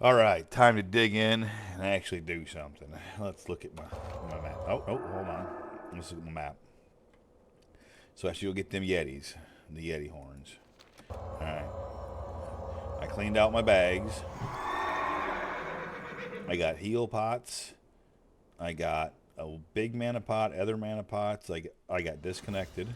All right, time to dig in and actually do something. Let's look at my map. Oh, hold on. Let's look at the map. So I should go get them Yetis, the Yeti horns. All right. I cleaned out my bags. I got heal pots. I got a big mana pot, other mana pots. I got disconnected.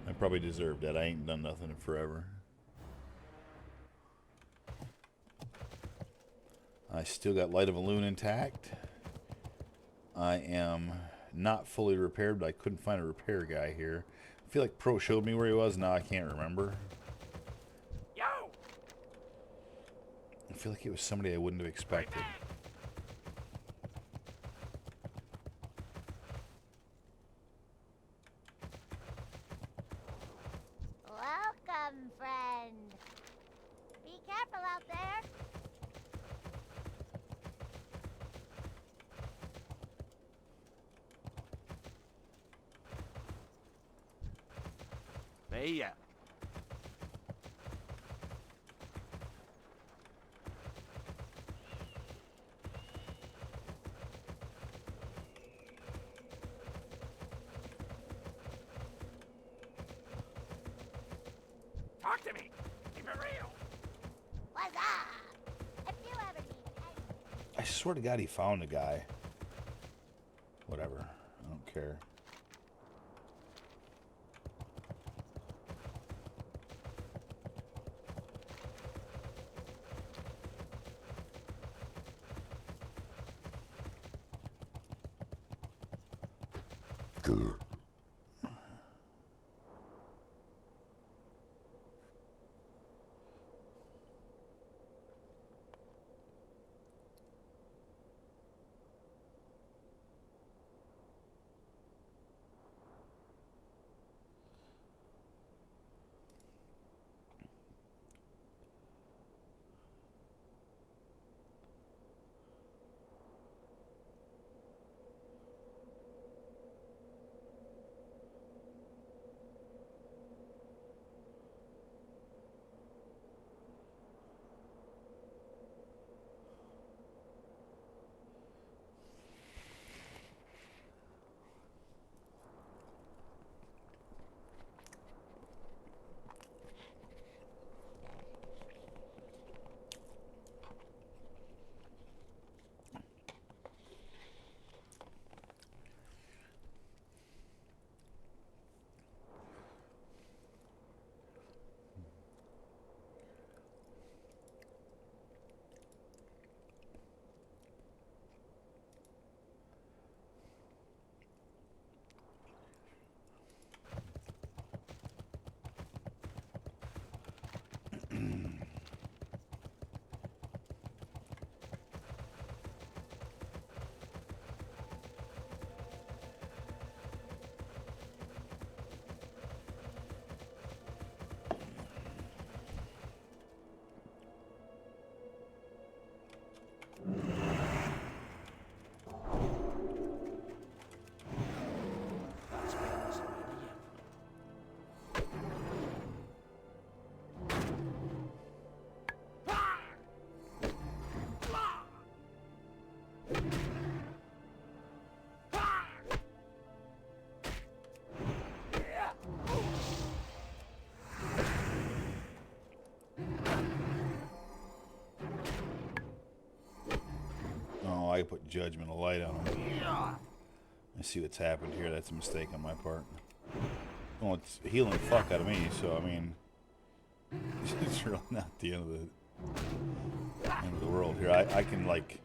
I probably deserved that. I ain't done nothing in forever. I still got Light of a Loon intact. I am not fully repaired, but I couldn't find a repair guy here. I feel like Pro showed me where he was. Now I can't remember. Yo! I feel like it was somebody I wouldn't have expected. Welcome, friend. Be careful out there. Hey, talk to me. Keep it real. What's up? If you ever need any... I swear to God he found a guy. Whatever. I don't care. Oh, I put Judgment of Light on him. I see what's happened here. That's a mistake on my part. Well, it's healing the fuck out of me, so I mean, it's really not the end of the world here. I can like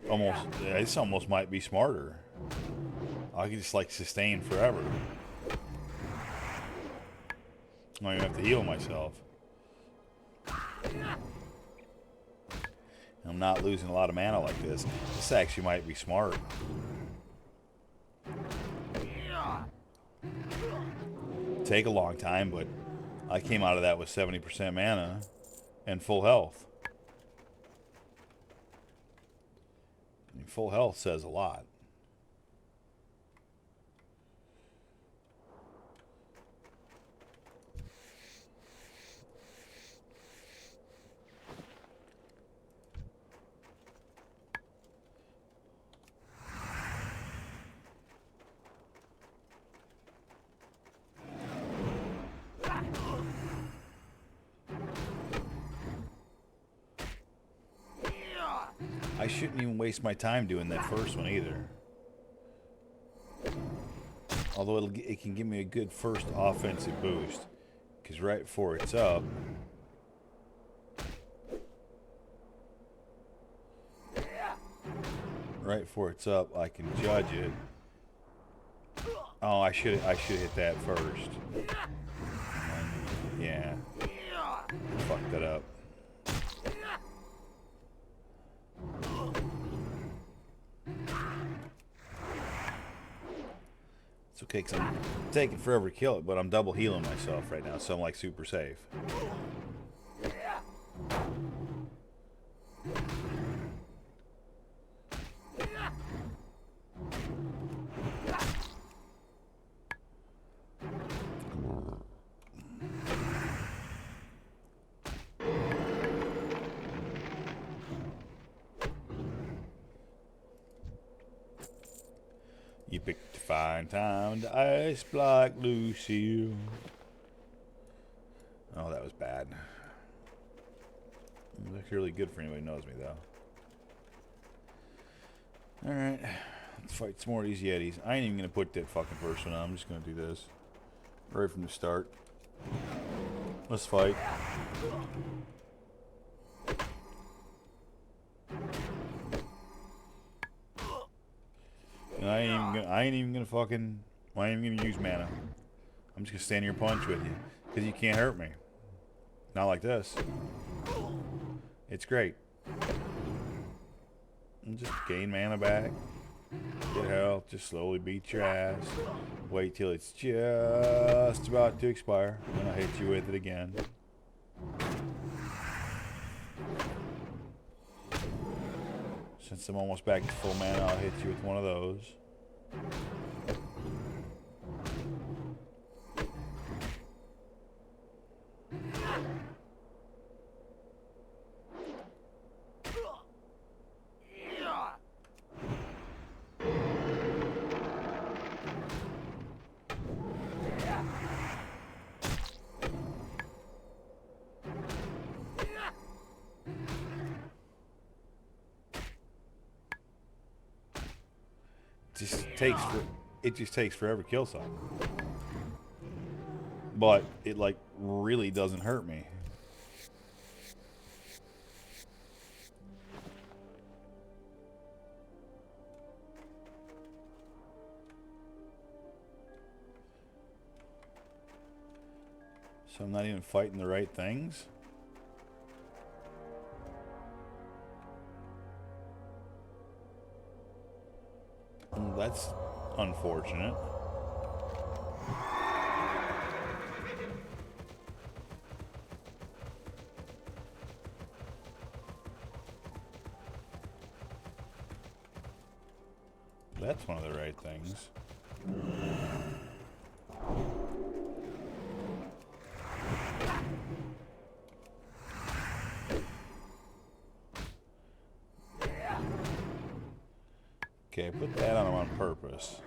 almost. This almost might be smarter. I can just like sustain forever. I don't even have to heal myself. I'm not losing a lot of mana like this. This actually might be smart. Take a long time, but I came out of that with 70% mana and full health. I mean, full health says a lot. I shouldn't even waste my time doing that first one either. Although it can give me a good first offensive boost. Because right before it's up... Right before it's up, I can judge it. Oh, I should hit that first. Yeah. Fucked that up. It's okay, because I'm taking forever to kill it, but I'm double healing myself right now, so I'm like super safe. You picked a fine time to ice block Lucille. Oh, that was bad. That's really good for anybody who knows me, though. Alright. Let's fight some more of these Yetis. I ain't even going to put that fucking first one on. I'm just going to do this. Right from the start. Let's fight. And I ain't even gonna use mana. I'm just gonna stand here and punch with you. Because you can't hurt me. Not like this. It's great. And just gain mana back. Get health, just slowly beat your ass. Wait till it's just about to expire. Then I'll hit you with it again. Since I'm almost back to full mana, I'll hit you with one of those. It just takes forever to kill something. But it like really doesn't hurt me. So I'm not even fighting the right things. Well, that's unfortunate. That's one of the right things. Okay, I put that on him on purpose.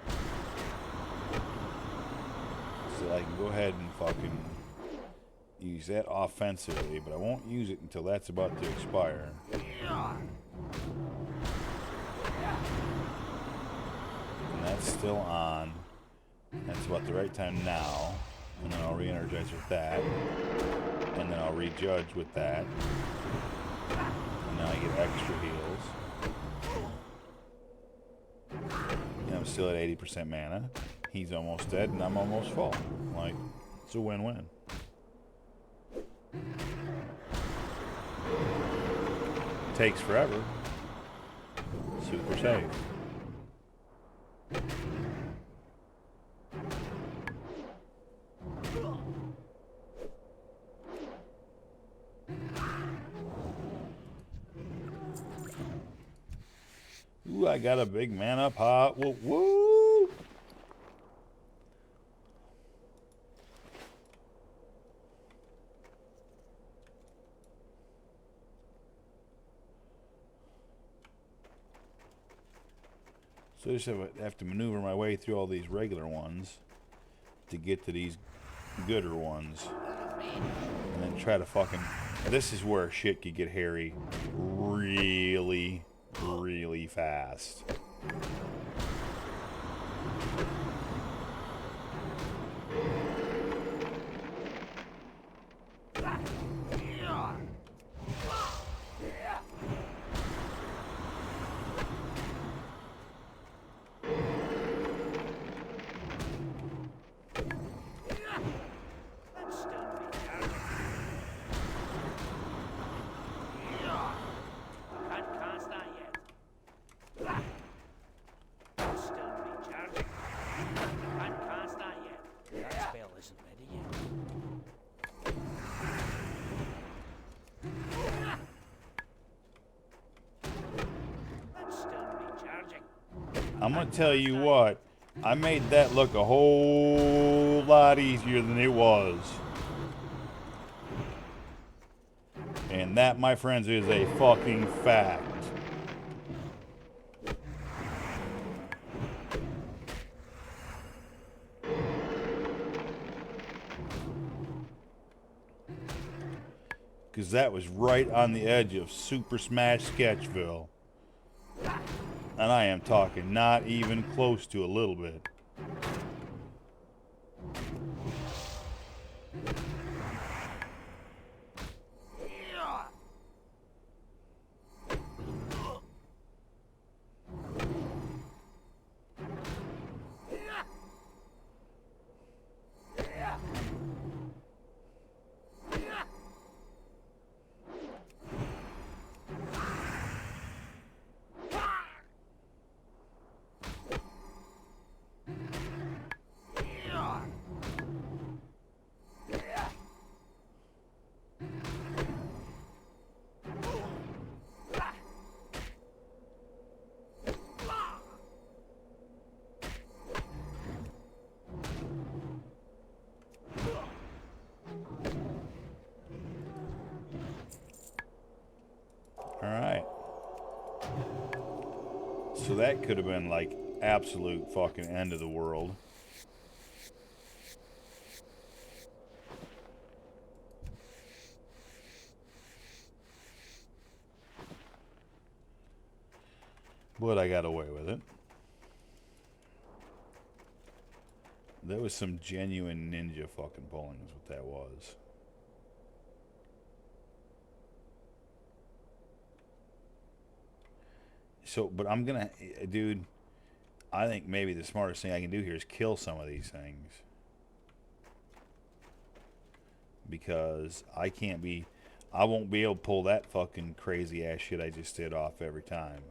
So I can go ahead and fucking use that offensively, but I won't use it until that's about to expire. And that's still on. That's about the right time now. And then I'll re-energize with that. And then I'll rejudge with that. And now I get extra heals. And I'm still at 80% mana. He's almost dead and I'm almost full. Like, it's a win-win. Takes forever. Super safe. Ooh, I got a big mana pot. Woo woo! So I just have to maneuver my way through all these regular ones to get to these gooder ones. And then try to fucking... This is where shit could get hairy really, really fast. That's still recharging. Can't start yet. That's still recharging. Can't start yet. That spell isn't ready yet. That's still recharging. I'm gonna tell you what, I made that look a whole lot easier than it was. And that, my friends, is a fucking fact. Because that was right on the edge of Super Smash Sketchville. And I am talking not even close to a little bit. Alright. So that could have been like absolute fucking end of the world. But I got away with it. That was some genuine ninja fucking pulling is what that was. So, but I'm gonna, dude, I think maybe the smartest thing I can do here is kill some of these things. Because I won't be able to pull that fucking crazy ass shit I just did off every time.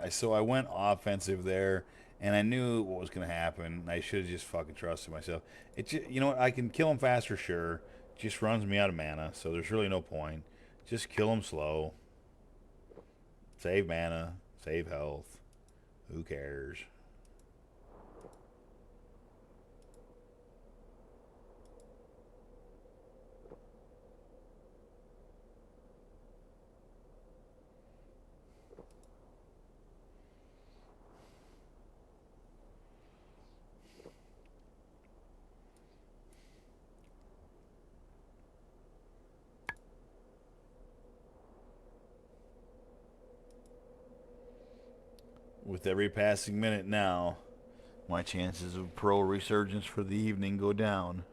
So I went offensive there, and I knew what was going to happen. I should have just fucking trusted myself. You know what? I can kill him faster, sure. Just runs me out of mana, so there's really no point. Just kill him slow. Save mana, save health. Who cares? With every passing minute now, my chances of pro resurgence for the evening go down.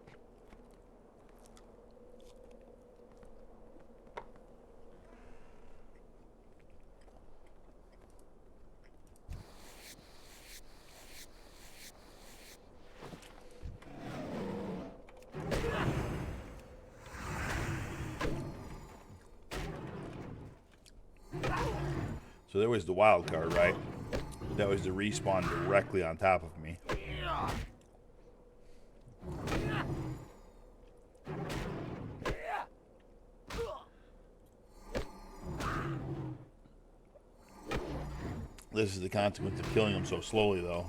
So there was the wild card, right? That was the respawn directly on top of me. This is the consequence of killing him so slowly, though.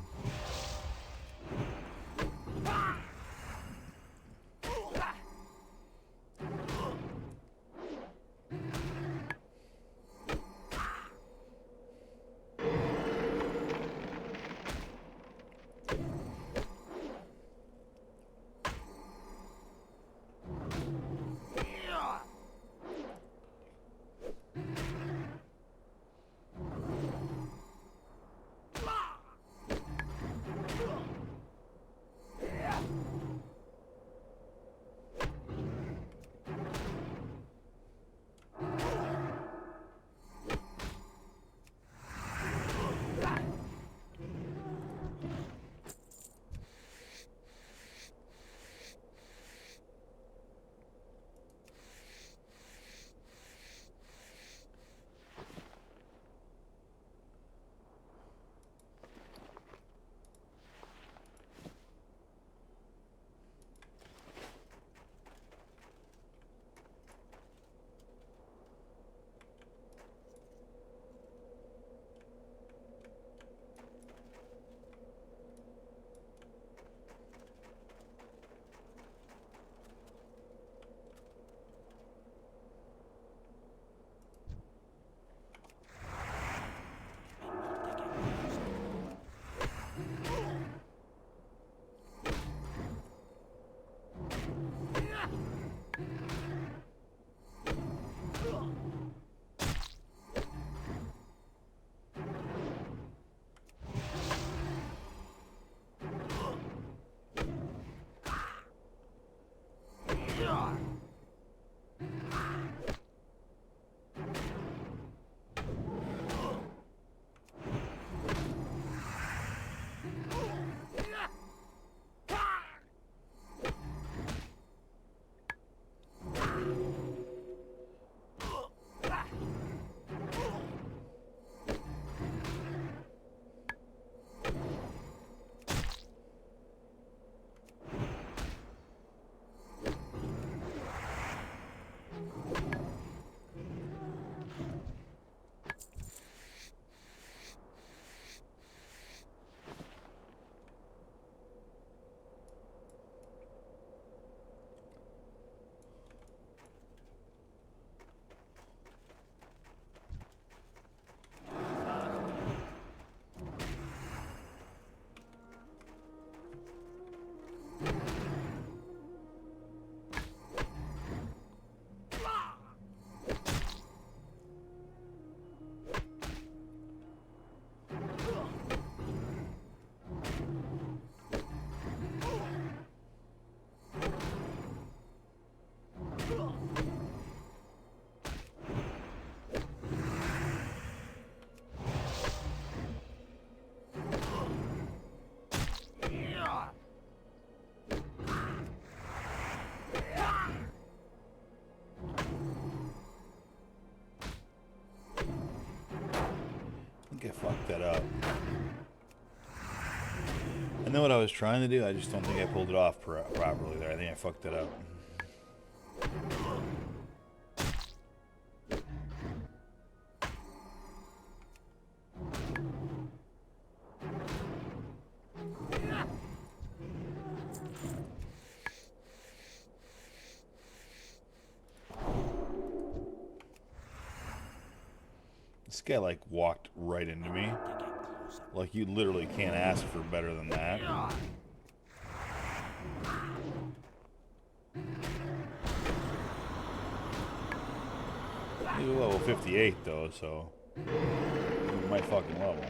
I fucked that up. I know what I was trying to do, I just don't think I pulled it off properly there. I think I fucked it up. This guy like walked right into me. Like you literally can't ask for better than that. He's a level 58 though, so my fucking level.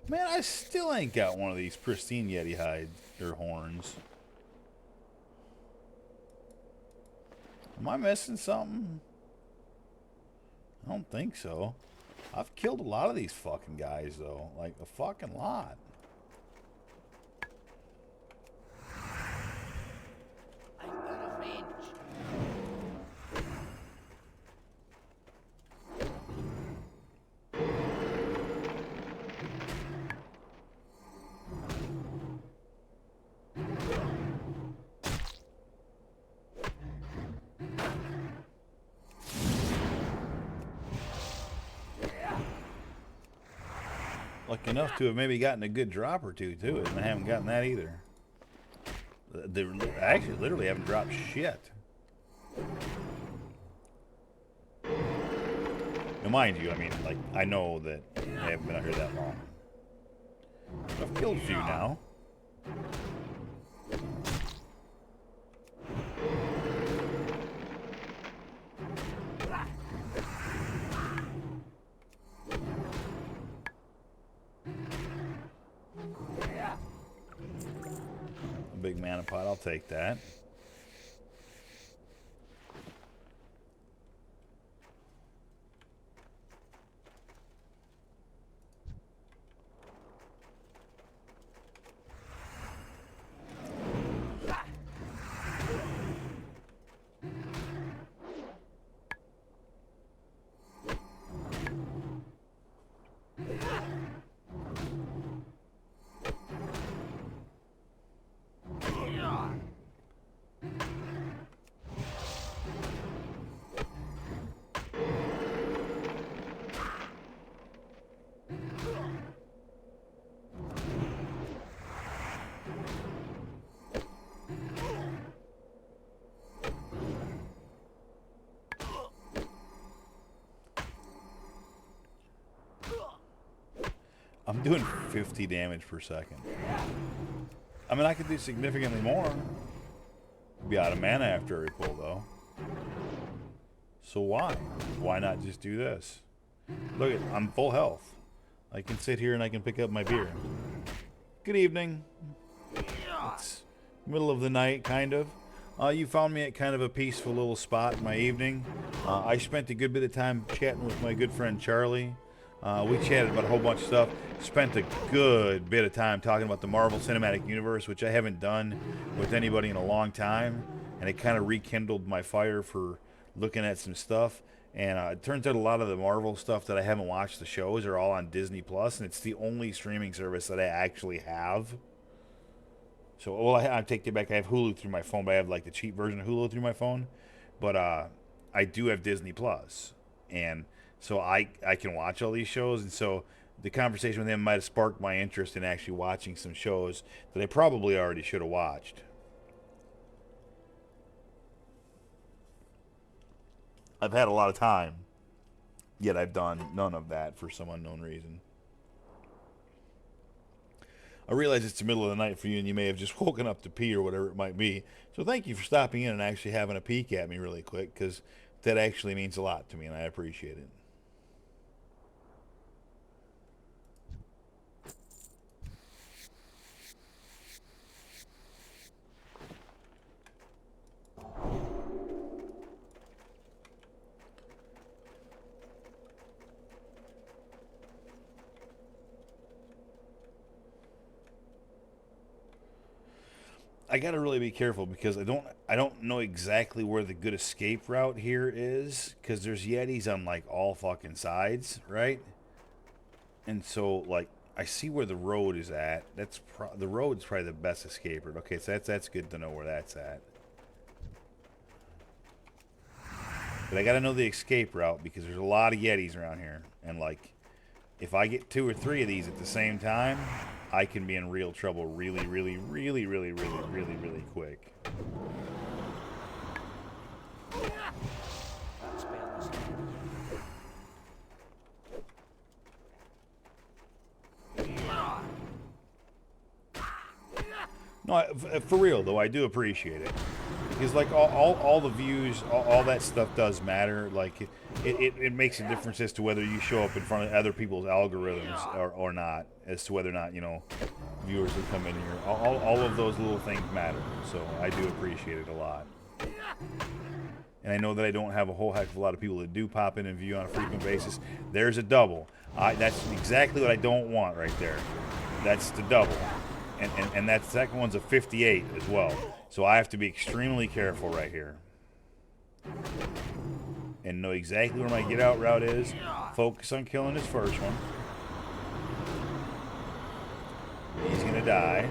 Man, I still ain't got one of these pristine Yeti hide or horns. Am I missing something? I don't think so. I've killed a lot of these fucking guys, though. Like, a fucking lot. I'm out of range. Lucky enough to have maybe gotten a good drop or two to it, and I haven't gotten that either. I actually literally haven't dropped shit. Now, mind you, I mean, like, I know that I haven't been out here that long. I've killed a few now. A big mana pot, I'll take that. I'm doing 50 damage per second. I mean, I could do significantly more. Be out of mana after every pull, though. So why? Why not just do this? Look, I'm full health. I can sit here and I can pick up my beer. Good evening. It's middle of the night, kind of. You found me at kind of a peaceful little spot in my evening. I spent a good bit of time chatting with my good friend Charlie. We chatted about a whole bunch of stuff. Spent a good bit of time talking about the Marvel Cinematic Universe, which I haven't done with anybody in a long time. And it kind of rekindled my fire for looking at some stuff. And it turns out a lot of the Marvel stuff that I haven't watched, the shows, are all on Disney Plus, and it's the only streaming service that I actually have. So, well, I take it back. I have Hulu through my phone, but I have like the cheap version of Hulu through my phone. But I do have Disney Plus, and so I can watch all these shows. And so the conversation with him might have sparked my interest in actually watching some shows that I probably already should have watched. I've had a lot of time, yet I've done none of that for some unknown reason. I realize it's the middle of the night for you, and you may have just woken up to pee or whatever it might be. So thank you for stopping in and actually having a peek at me really quick, because that actually means a lot to me, and I appreciate it. I gotta really be careful because I don't know exactly where the good escape route here is, because there's Yetis on like all fucking sides, right? And so like I see where the road is at. The road's probably the best escape route. Okay, so that's good to know where that's at. But I gotta know the escape route because there's a lot of Yetis around here, and like if I get 2 or 3 of these at the same time, I can be in real trouble really quick. That spell isn't ready yet. No, for real though, I do appreciate it. Because like all the views, all that stuff does matter. Like it makes a difference as to whether you show up in front of other people's algorithms or not, as to whether or not, you know, viewers that come in here. All of those little things matter. So I do appreciate it a lot. And I know that I don't have a whole heck of a lot of people that do pop in and view on a frequent basis. There's a double. That's exactly what I don't want right there. That's the double. And that second one's a 58 as well. So I have to be extremely careful right here. And know exactly where my get out route is. Focus on killing this first one. He's gonna die.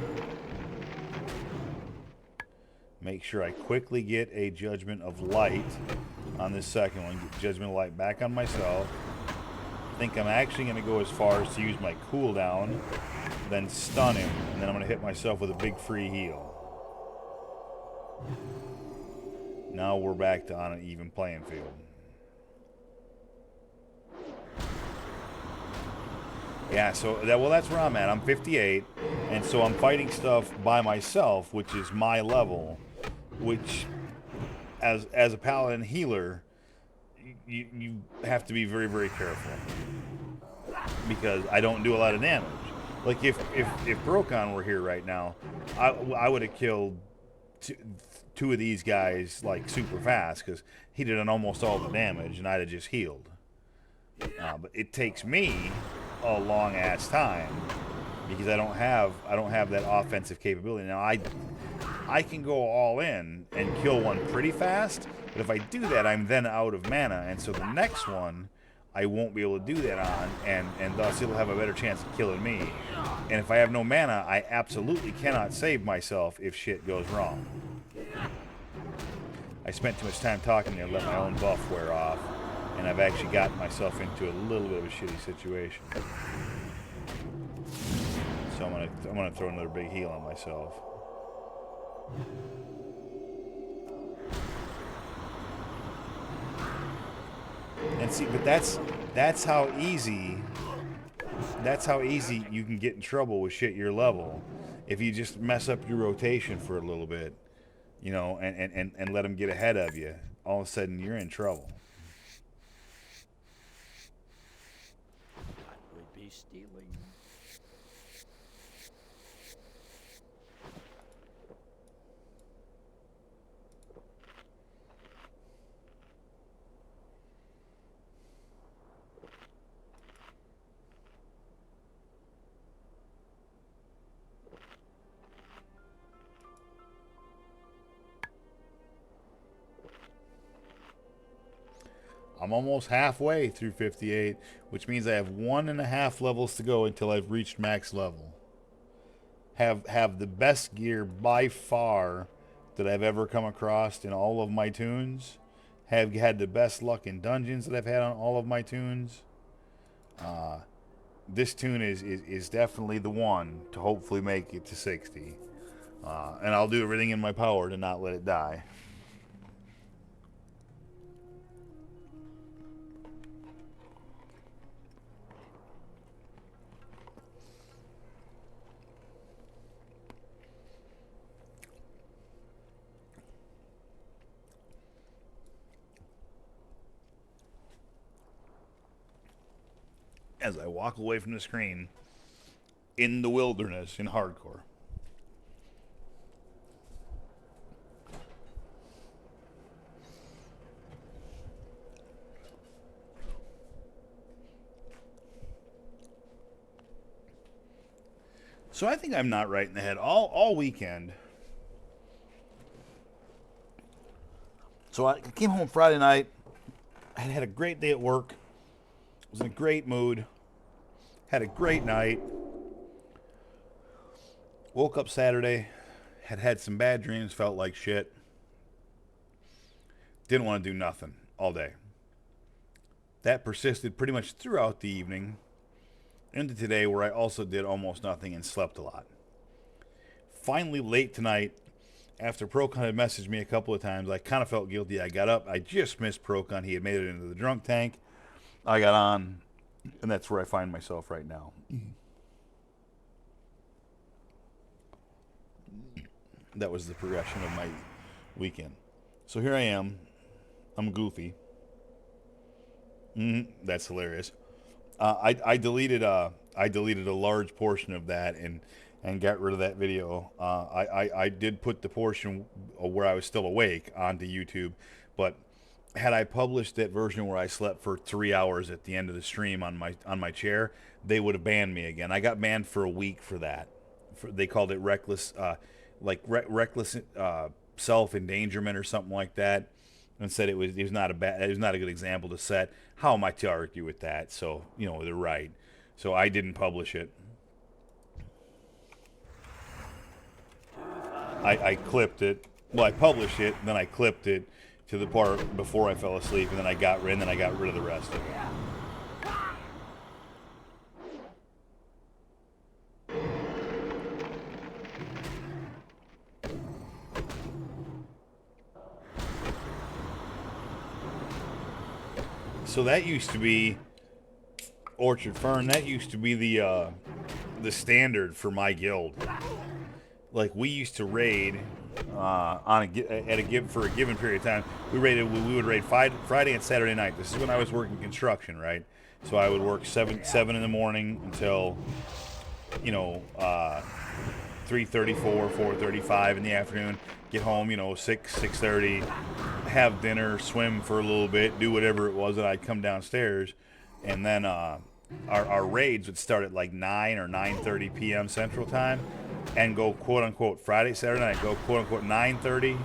Make sure I quickly get a Judgment of Light on this second one. Get Judgment of Light back on myself. I think I'm actually going to go as far as to use my cooldown, then stun him, and then I'm going to hit myself with a big free heal. Now we're back to on an even playing field. Yeah, so that's where I'm at. I'm 58, and so I'm fighting stuff by myself, which is my level, which, as a paladin healer, you have to be very, very careful, because I don't do a lot of damage. Like if Brokon were here right now, I would have killed two of these guys like super fast, because he did almost all the damage, and I'd have just healed. But it takes me a long ass time because I don't have that offensive capability. Now I can go all in and kill one pretty fast, but if I do that, I'm then out of mana, and so the next one I won't be able to do that on, and thus it'll have a better chance of killing me. And if I have no mana, I absolutely cannot save myself if shit goes wrong. I spent too much time talking there, let my own buff wear off, and I've actually gotten myself into a little bit of a shitty situation. So I'm gonna throw another big heal on myself. And see, but that's how easy you can get in trouble with shit your level if you just mess up your rotation for a little bit, you know, and let them get ahead of you. All of a sudden you're in trouble. That would be stealing. I'm almost halfway through 58, which means I have 1.5 levels to go until I've reached max level. Have the best gear by far that I've ever come across in all of my tunes. Have had the best luck in dungeons that I've had on all of my tunes. This tune is definitely the one to hopefully make it to 60. And I'll do everything in my power to not let it die. As I walk away from the screen in the wilderness in hardcore. So I think I'm not right in the head all weekend. So I came home Friday night. I had a great day at work. Was in a great mood. Had a great night. Woke up Saturday. Had some bad dreams. Felt like shit. Didn't want to do nothing all day. That persisted pretty much throughout the evening. Into today, where I also did almost nothing and slept a lot. Finally, late tonight, after Procon had messaged me a couple of times, I kind of felt guilty. I got up. I just missed Procon. He had made it into the drunk tank. I got on, and that's where I find myself right now. That was the progression of weekend. So here I am. I'm goofy. That's hilarious. I deleted a large portion of that and got rid of that video. I did put the portion where I was still awake onto YouTube, but had I published that version where I slept for 3 hours at the end of the stream on my chair, they would have banned me again. I got banned for a week for that. They called it reckless, reckless self endangerment or something like that, and said it was not a good example to set. How am I to argue with that? So they're right. So I didn't publish it. I clipped it. Well, I published it, then I clipped it to the part before I fell asleep, and then I got rid of the rest of it. So that used to be Orchard Fern. That used to be the standard for my guild. Like, we used to raid for a given period of time. We would raid Friday and Saturday night. This is when I was working construction, right? So I would work 7 in the morning until 3:34, 4:35 in the afternoon. Get home, 6:30, have dinner, swim for a little bit, do whatever it was, and I'd come downstairs, and then our raids would start at like 9 or 9:30 p.m. Central Time, and go quote unquote Friday, Saturday night, go quote unquote 9:30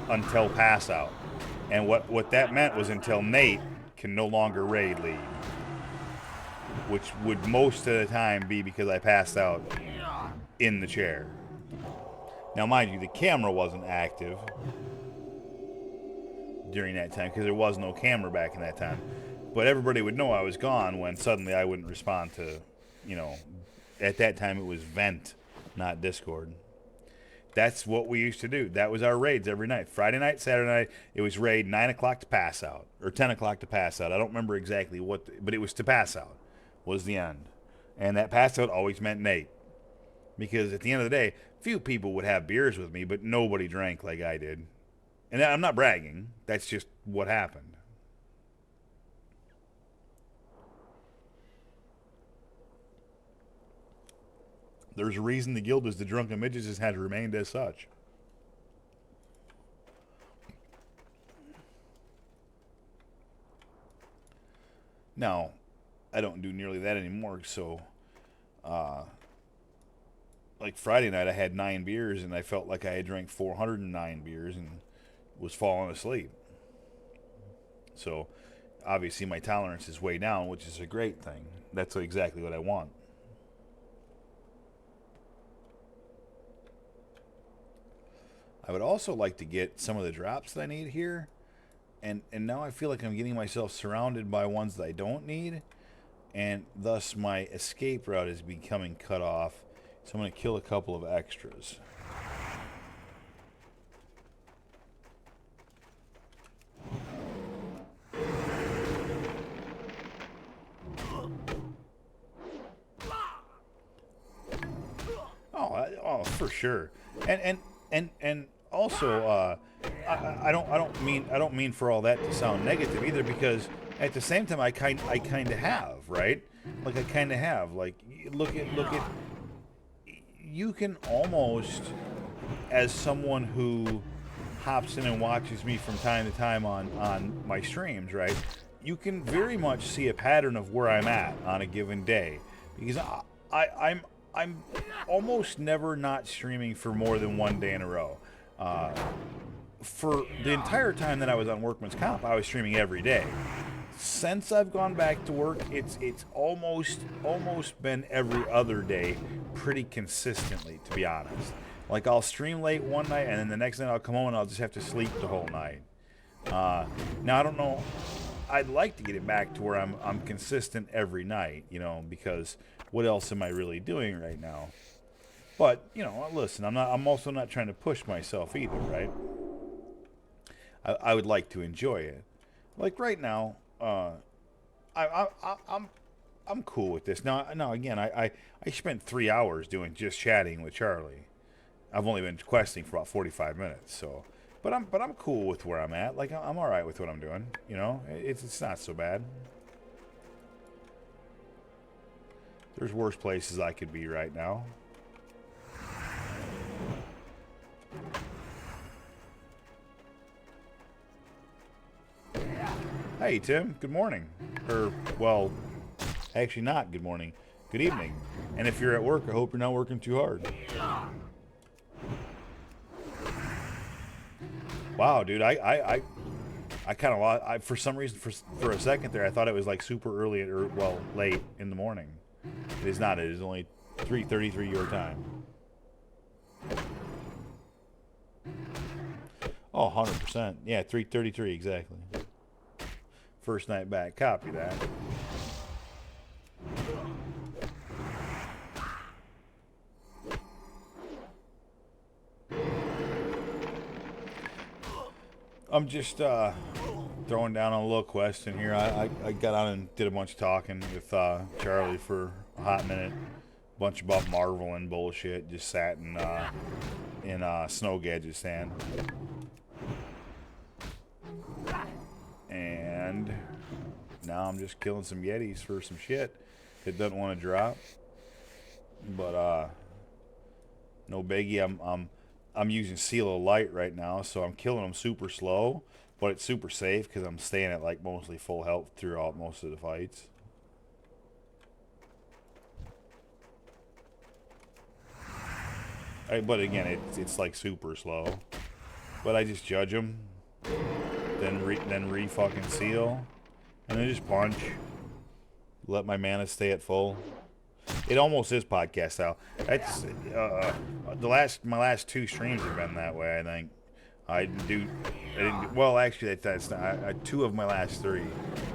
until pass out, and what that meant was until Nate can no longer raid lead, which would most of the time be because I passed out in the chair. Now, mind you, the camera wasn't active during that time because there was no camera back in that time. But everybody would know I was gone when suddenly I wouldn't respond to, at that time it was Vent, not Discord. That's what we used to do. That was our raids every night. Friday night, Saturday night, it was raid 9 o'clock to pass out, or 10 o'clock to pass out. I don't remember exactly but it was to pass out was the end. And that pass out always meant Nate. Because at the end of the day, few people would have beers with me, but nobody drank like I did. And I'm not bragging. That's just what happened. There's a reason the guild is the Drunken Midgets has had remained as such. Now, I don't do nearly that anymore, so like Friday night I had 9 beers and I felt like I had drank 409 beers and was falling asleep. So obviously my tolerance is way down, which is a great thing. That's exactly what I want. I would also like to get some of the drops that I need here, and now I feel like I'm getting myself surrounded by ones that I don't need, and thus my escape route is becoming cut off. So I'm going to kill a couple of extras. Oh, for sure. And also, I don't mean for all that to sound negative either, because at the same time I kind of have, right? Like I kind of have. Like look at. You can almost, as someone who hops in and watches me from time to time on my streams, right? You can very much see a pattern of where I'm at on a given day, because I'm almost never not streaming for more than one day in a row. For the entire time that I was on Workman's Comp, I was streaming every day. Since I've gone back to work, it's almost been every other day, pretty consistently, to be honest. Like I'll stream late one night, and then the next night I'll come home and I'll just have to sleep the whole night. Now I don't know. I'd like to get it back to where I'm consistent every night, because what else am I really doing right now? But listen, I'm also not trying to push myself either, right? I would like to enjoy it. Like right now. I'm cool with this. Now again, I spent 3 hours doing just chatting with Charlie. I've only been questing for about 45 minutes, so But I'm cool with where I'm at. Like I'm all right with what I'm doing. You know, it's not so bad. There's worse places I could be right now. Hey Tim, good morning. Or well, actually not good morning. Good evening. And if you're at work, I hope you're not working too hard. Wow, dude, I kind of lost. For some reason, for a second there, I thought it was like super early or well late in the morning. It is not. It is only 3:33 your time. Oh, 100%. Yeah, 3:33 exactly. First night back. Copy that. I'm just throwing down on a little question here. I got on and did a bunch of talking with Charlie for a hot minute. Bunch about Marvel and bullshit. Just sat in Snowgadgetistan. And now I'm just killing some Yetis for some shit that doesn't want to drop. But no biggie. I'm using Seal of Light right now, so I'm killing them super slow, but it's super safe because I'm staying at like mostly full health throughout most of the fights. But again, it's like super slow. But I just judge them, then re fucking seal, and then just punch. Let my mana stay at full. It almost is podcast style. That's my last two streams have been that way. I think I didn't. Well, actually, that's not, two of my last three.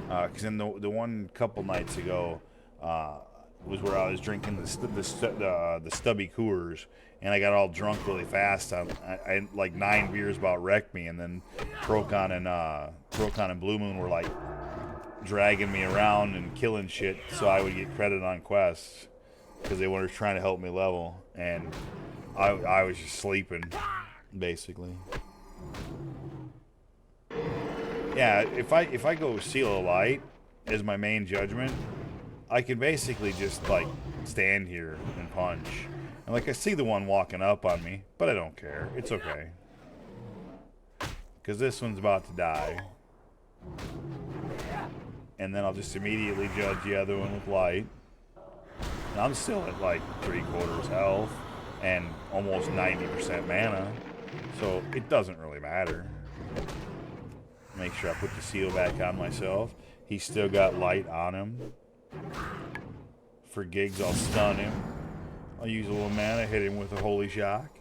Because then the one couple nights ago was where I was drinking the stubby Coors, and I got all drunk really fast. I like 9 beers about wrecked me, and then Procon and Blue Moon were like dragging me around and killing shit so I would get credit on quests because they were trying to help me level, and I was just sleeping basically. Yeah, if I go Seal of Light as my main judgment, I can basically just like stand here and punch, and like I see the one walking up on me, but I don't care. It's okay because this one's about to die. And then I'll just immediately judge the other one with light. And I'm still at like 3/4 health and almost 90% mana, so it doesn't really matter. Make sure I put the seal back on myself. He's still got light on him. For gigs, I'll stun him. I'll use a little mana, hit him with a holy shock.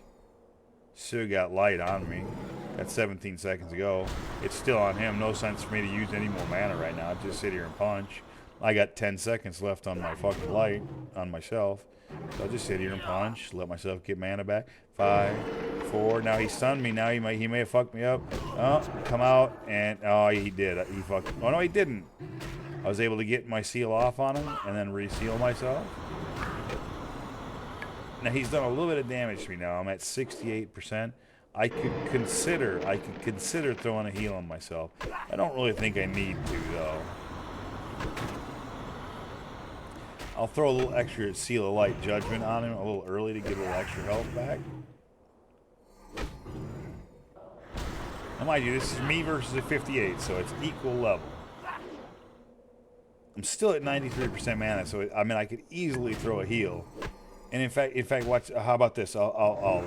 Still got light on me. That's 17 seconds ago. It's still on him. No sense for me to use any more mana right now. Just sit here and punch. I got 10 seconds left on my fucking light on myself. So I'll just sit here and punch. Let myself get mana back. 5, 4. Now he stunned me. Now he may have fucked me up. Oh, come out. And oh, he did. He fucked. Oh no, he didn't. I was able to get my seal off on him and then reseal myself. Now he's done a little bit of damage to me now. I'm at 68%. I could consider throwing a heal on myself. I don't really think I need to though. I'll throw a little extra Seal of Light Judgment on him a little early to get a little extra health back. Now mind you, this is me versus a 58, so it's equal level. I'm still at 93% mana, so I mean I could easily throw a heal. And in fact, watch. How about this? I'll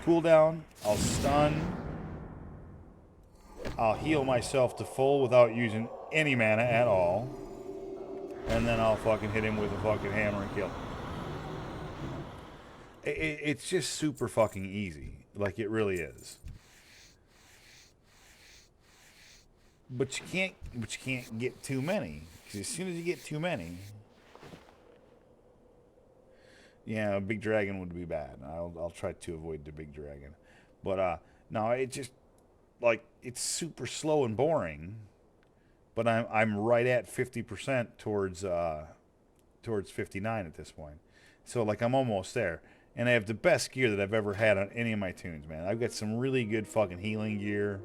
cool down. I'll stun. I'll heal myself to full without using any mana at all. And then I'll fucking hit him with a fucking hammer and kill him. It's just super fucking easy. Like, it really is. But you can't get too many. Because as soon as you get too many... Yeah, a big dragon would be bad. I'll try to avoid the big dragon. But, no, it just... Like, it's super slow and boring. But I'm right at 50% towards 59 at this point. So, like, I'm almost there. And I have the best gear that I've ever had on any of my tunes, man. I've got some really good fucking healing gear.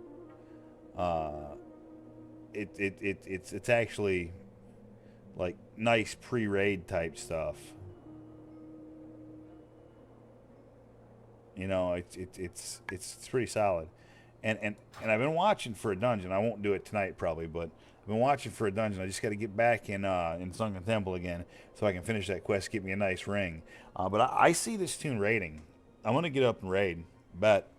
It's actually like nice pre-raid type stuff. You know, it's pretty solid. And I've been watching for a dungeon. I won't do it tonight probably, but I've been watching for a dungeon. I just got to get back in Sunken Temple again so I can finish that quest, get me a nice ring. But I see this tune raiding. I'm gonna get up and raid. Bet.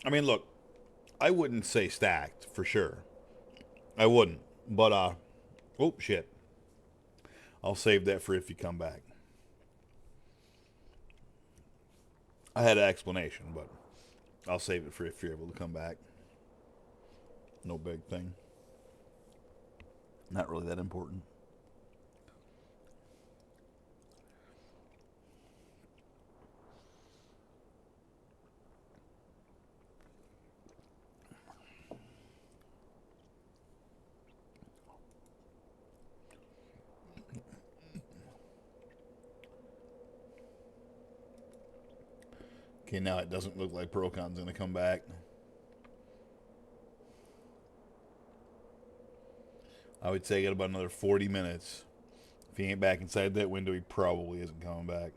I mean, look, I wouldn't say stacked for sure. I wouldn't. But oh shit. I'll save that for if you come back. I had an explanation, but I'll save it for if you're able to come back. No big thing. Not really that important. Okay, now it doesn't look like Procon's going to come back. I would say get about another 40 minutes. If he ain't back inside that window, he probably isn't coming back.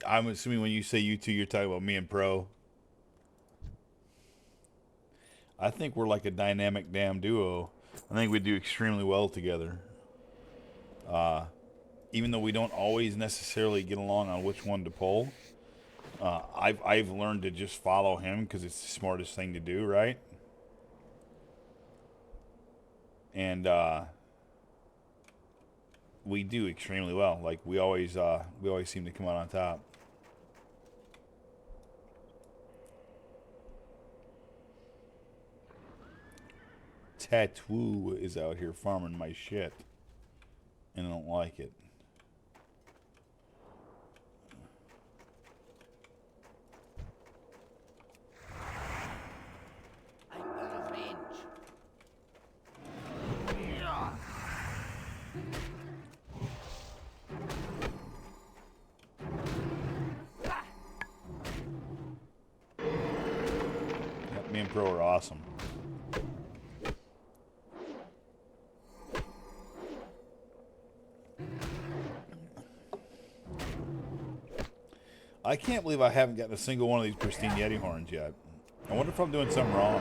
I'm assuming when you say you two, you're talking about me and Pro. I think we're like a dynamic damn duo. I think we do extremely well together. Even though we don't always necessarily get along on which one to pull, I've learned to just follow him because it's the smartest thing to do, right? And we do extremely well. Like we always seem to come out on top. Tattoo is out here farming my shit, and I don't like it. I'm out of range. Yep, me and Pro are awesome. I can't believe I haven't gotten a single one of these pristine Yeti horns yet. I wonder if I'm doing something wrong.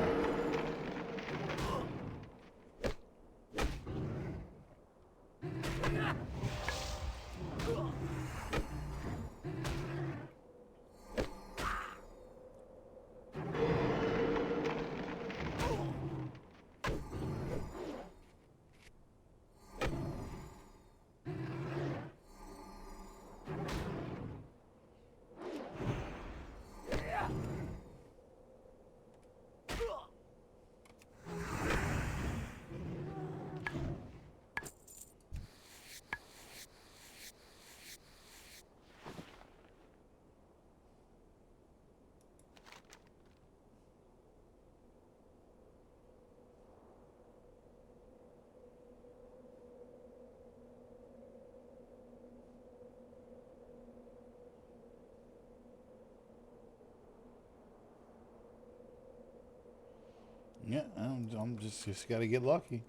Yeah, I'm just gotta get lucky.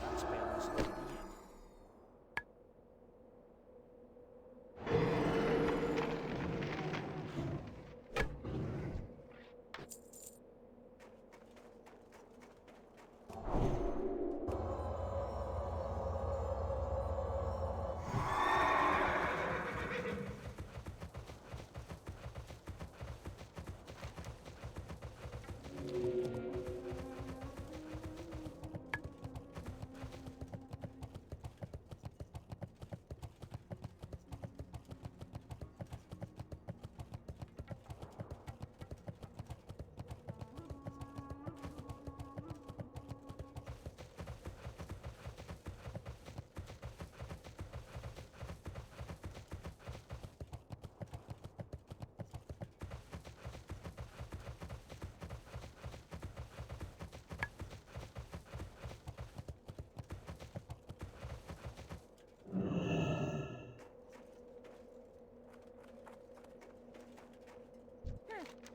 That's painless already yet.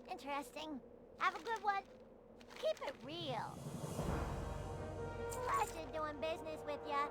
Interesting. Have a good one. Keep it real. Pleasure doing business with ya.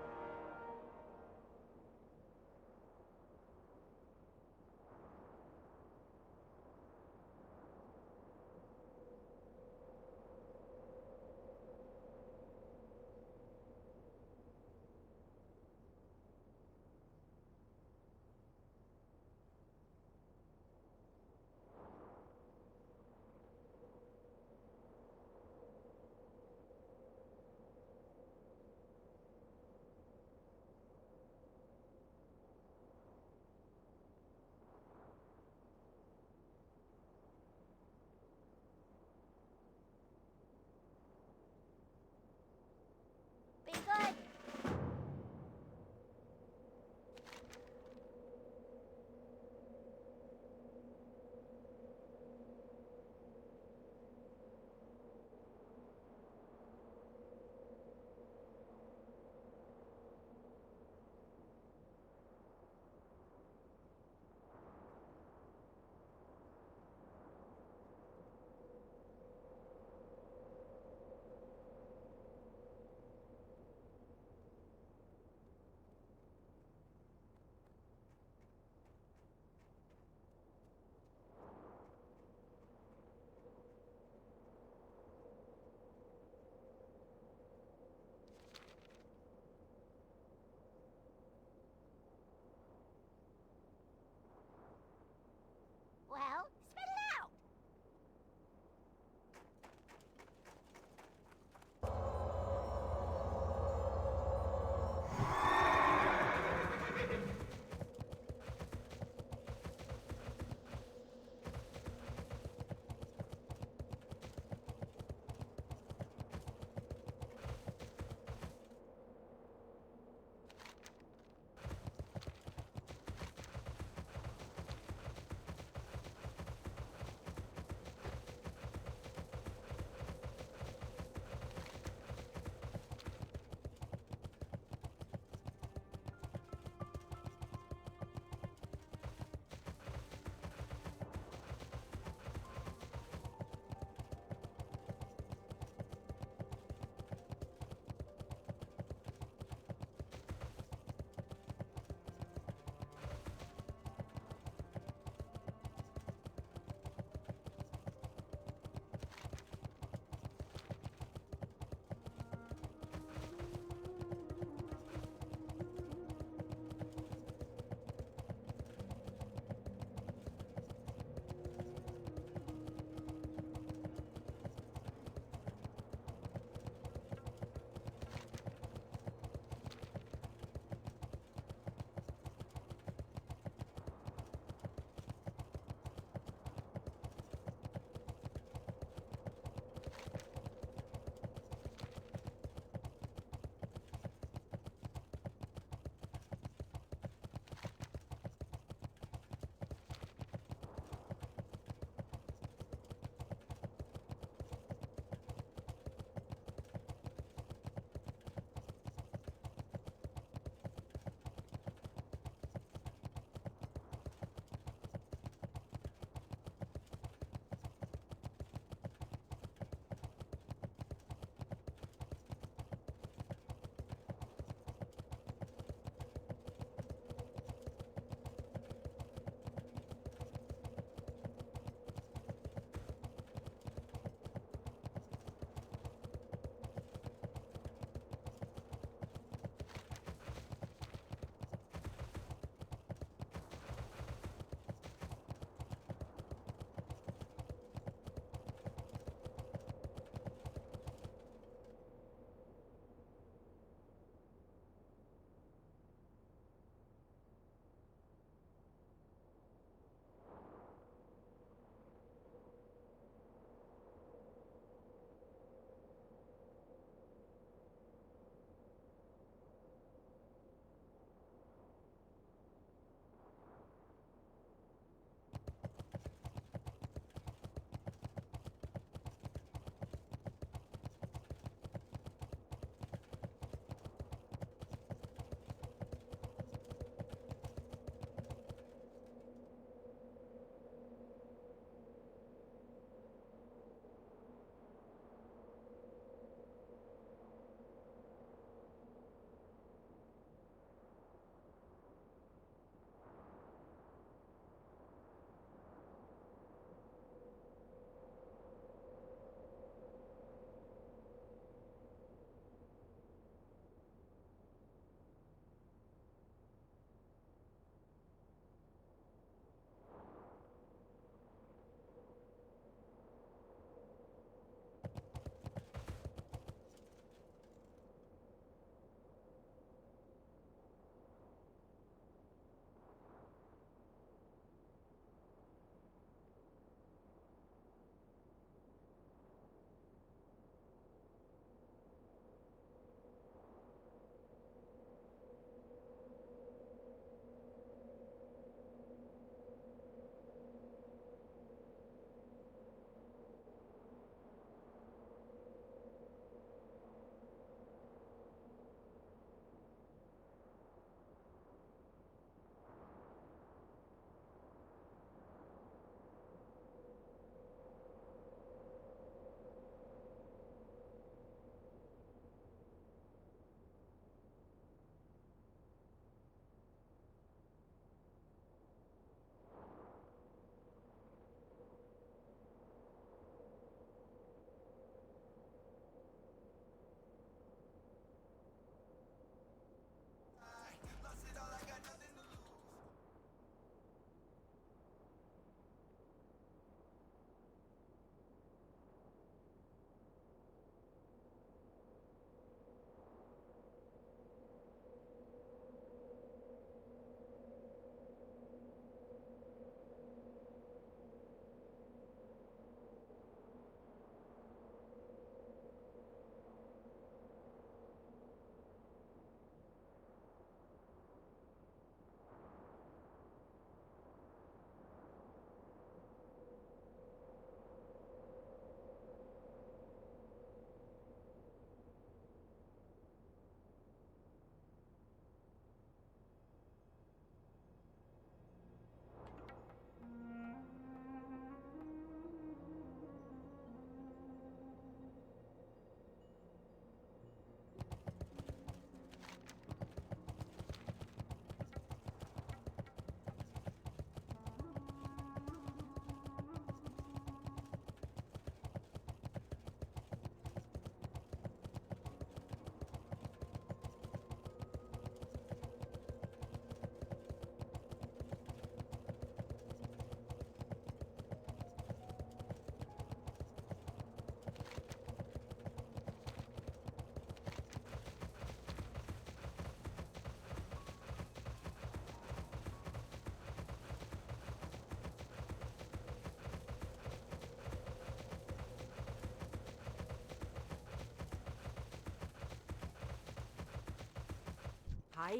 Hi.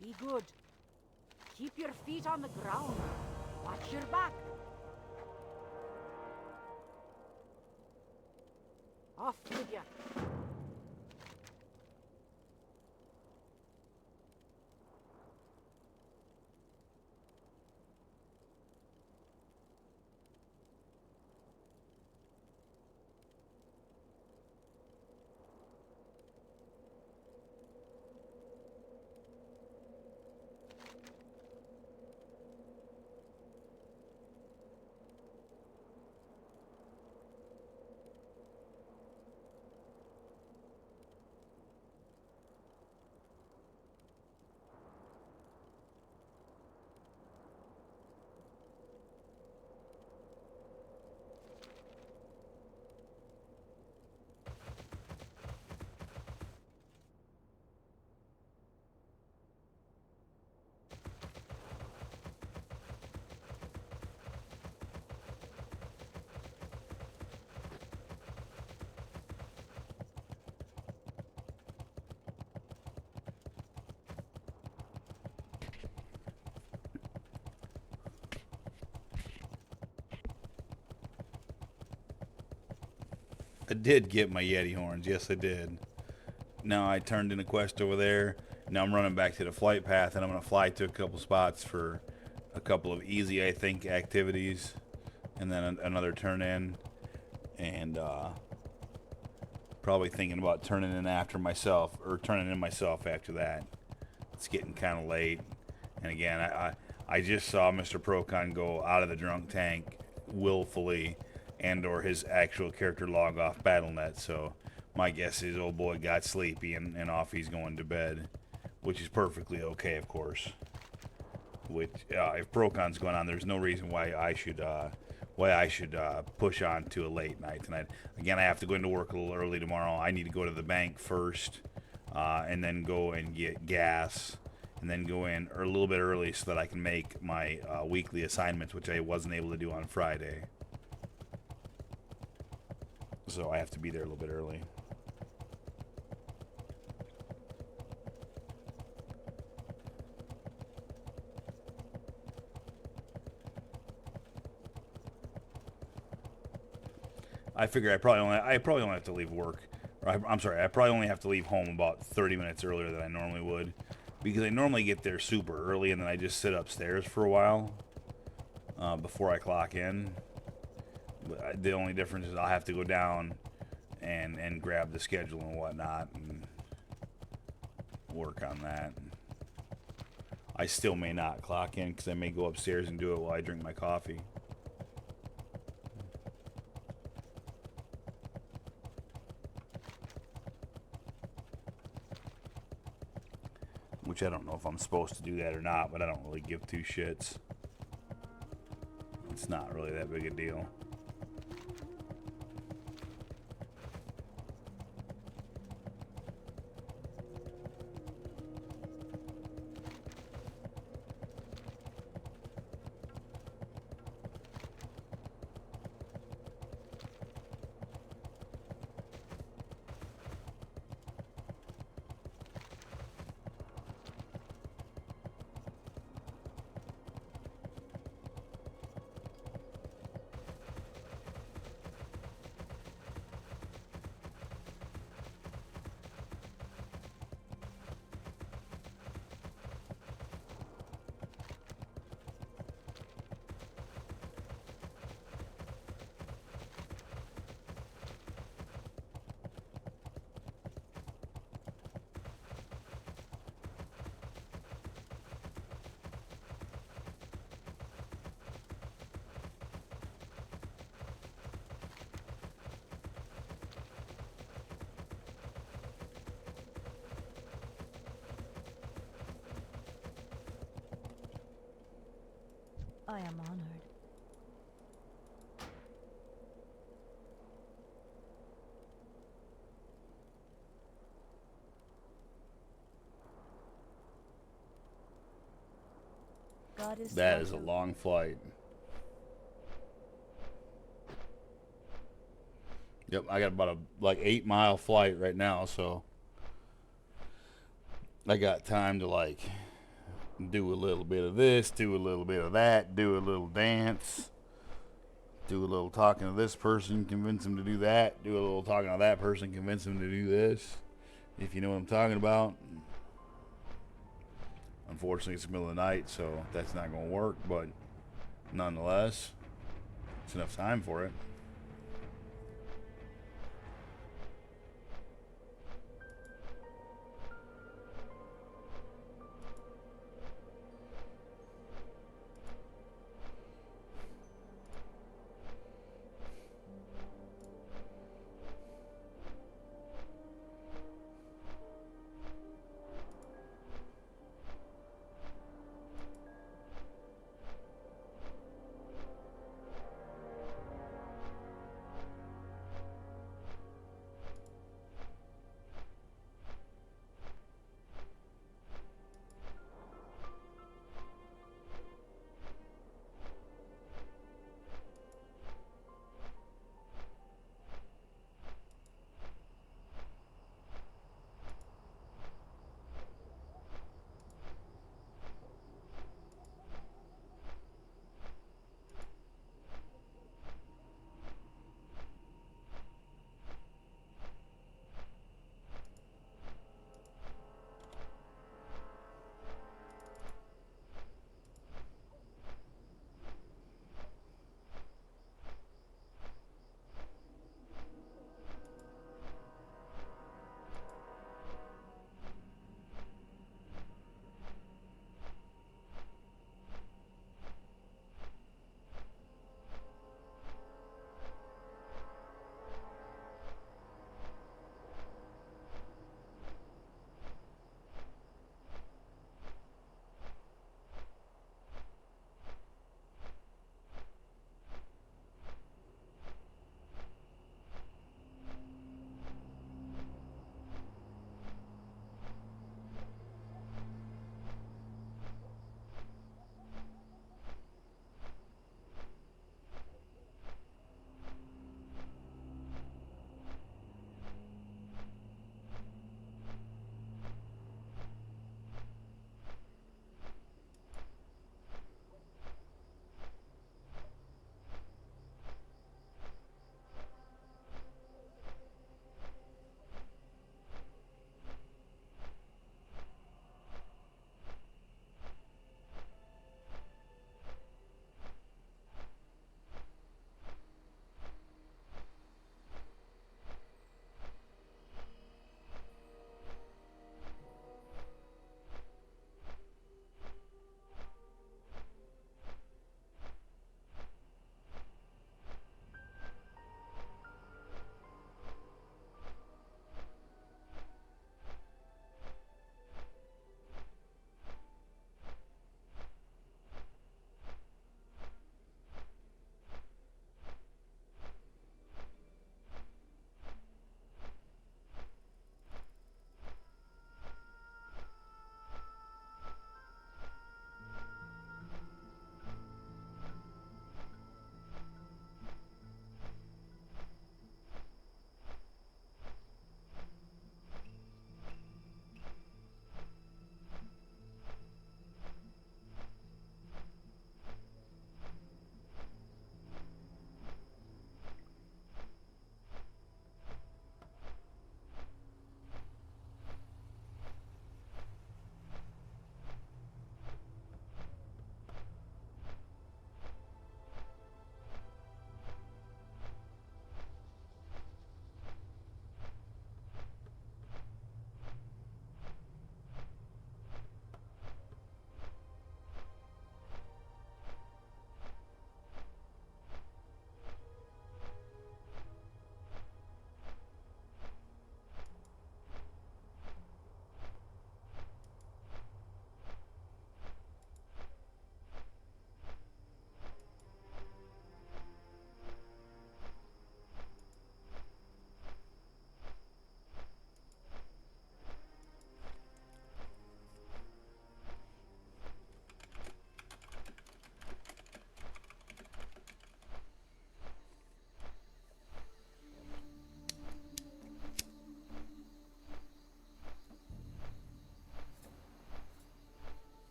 Be good. Keep your feet on the ground. Watch your back. Off with ya. I did get my Yeti horns. Yes, I did. Now I turned in a quest over there. Now I'm running back to the flight path, and I'm going to fly to a couple spots for a couple of easy, I think, activities. And then another turn in. And probably thinking about turning in after myself, or turning in myself after that. It's getting kind of late. And again, I just saw Mr. Procon go out of the drunk tank willfully, and or his actual character log off BattleNet, so my guess is old boy got sleepy and off he's going to bed, which is perfectly okay, of course. Which, if Procon's going on, there's no reason why I should push on to a late night tonight. Again, I have to go into work a little early tomorrow. I need to go to the bank first, and then go and get gas, and then go in a little bit early so that I can make my weekly assignments, which I wasn't able to do on Friday. So I have to be there a little bit early. I figure I probably only have to leave work. I'm sorry, I probably only have to leave home about 30 minutes earlier than I normally would, because I normally get there super early and then I just sit upstairs for a while before I clock in. But the only difference is I'll have to go down and grab the schedule and whatnot and work on that. I still may not clock in because I may go upstairs and do it while I drink my coffee. Which I don't know if I'm supposed to do that or not, but I don't really give two shits. It's not really that big a deal. I am honored. God is That is a special. long flight. Yep, I got about a 8-mile flight right now, so I got time to like do a little bit of this, do a little bit of that, do a little dance, do a little talking to this person, convince them to do that, do a little talking to that person, convince them to do this, if you know what I'm talking about. Unfortunately, it's the middle of the night, so that's not going to work, but nonetheless, it's enough time for it.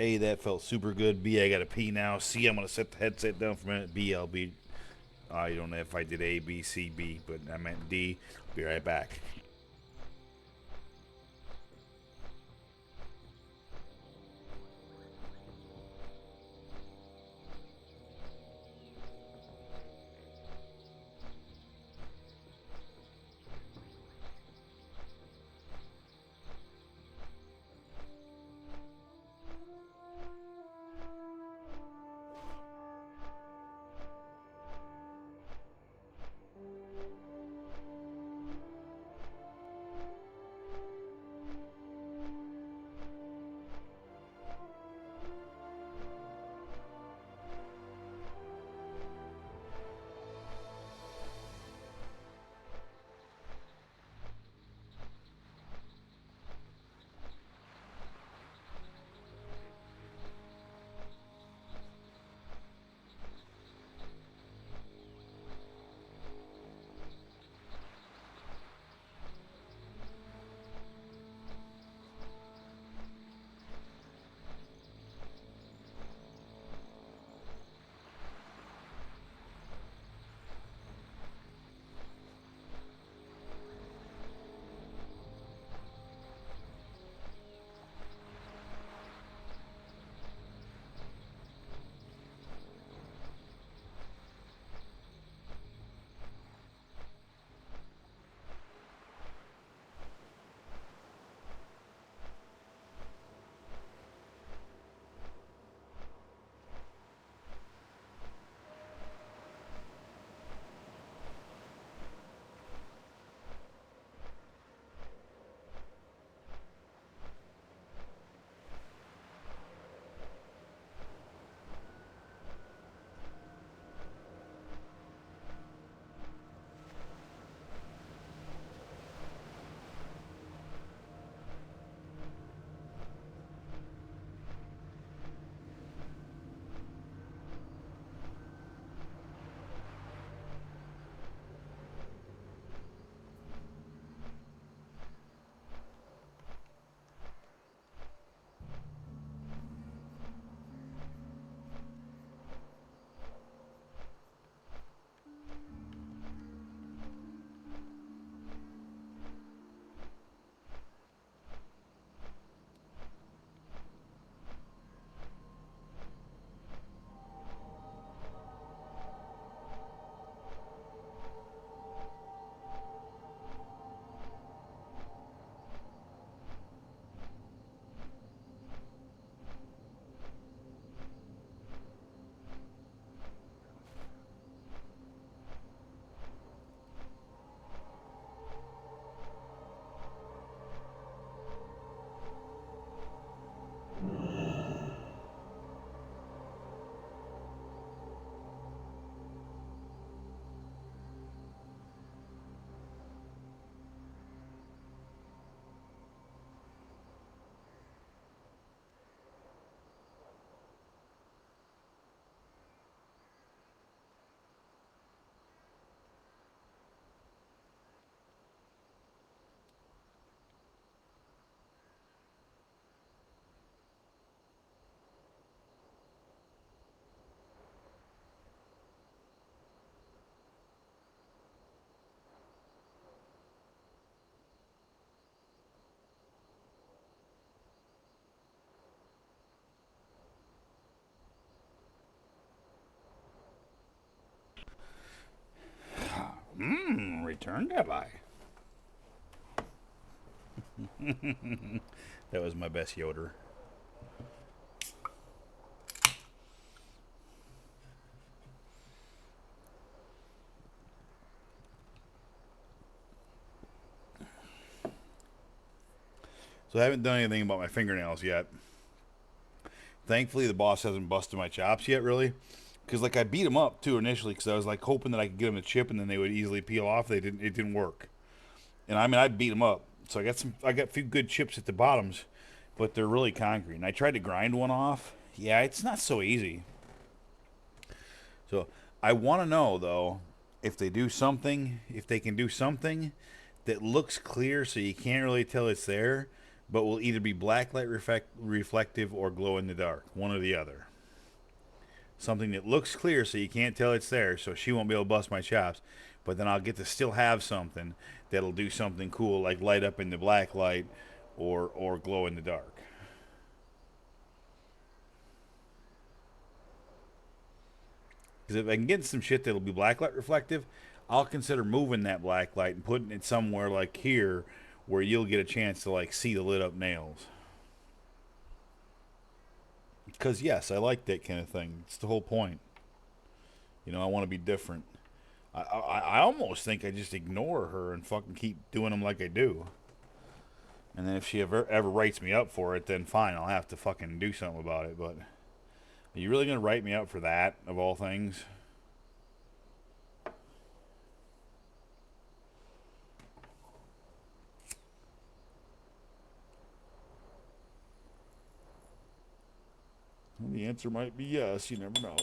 A, that felt super good. B, I gotta pee now. C, I'm gonna set the headset down for a minute. B, I'll be. I don't know if I did A, B, C, B, but I meant D. Be right back. Returned, have I? That was my best Yoder. So I haven't done anything about my fingernails yet. Thankfully, the boss hasn't busted my chops yet, really. Because, like, I beat them up, too, initially, because I was, like, hoping that I could get them to chip and then they would easily peel off. It didn't work. And, I mean, I beat them up. So I got a few good chips at the bottoms, but they're really concrete. And I tried to grind one off. Yeah, it's not so easy. So, I want to know, though, if they do something, if they can do something that looks clear so you can't really tell it's there, but will either be black light reflective or glow in the dark, one or the other. Something that looks clear so you can't tell it's there, so she won't be able to bust my chops, but then I'll get to still have something that'll do something cool, like light up in the black light or glow in the dark. Because if I can get some shit that'll be blacklight reflective, I'll consider moving that black light and putting it somewhere like here where you'll get a chance to like see the lit up nails. Because yes, I like that kind of thing. It's the whole point. You know, I want to be different. I almost think I just ignore her and fucking keep doing them like I do. And then if she ever writes me up for it, then fine, I'll have to fucking do something about it. But are you really going to write me up for that, of all things? Well, the answer might be yes. You never know.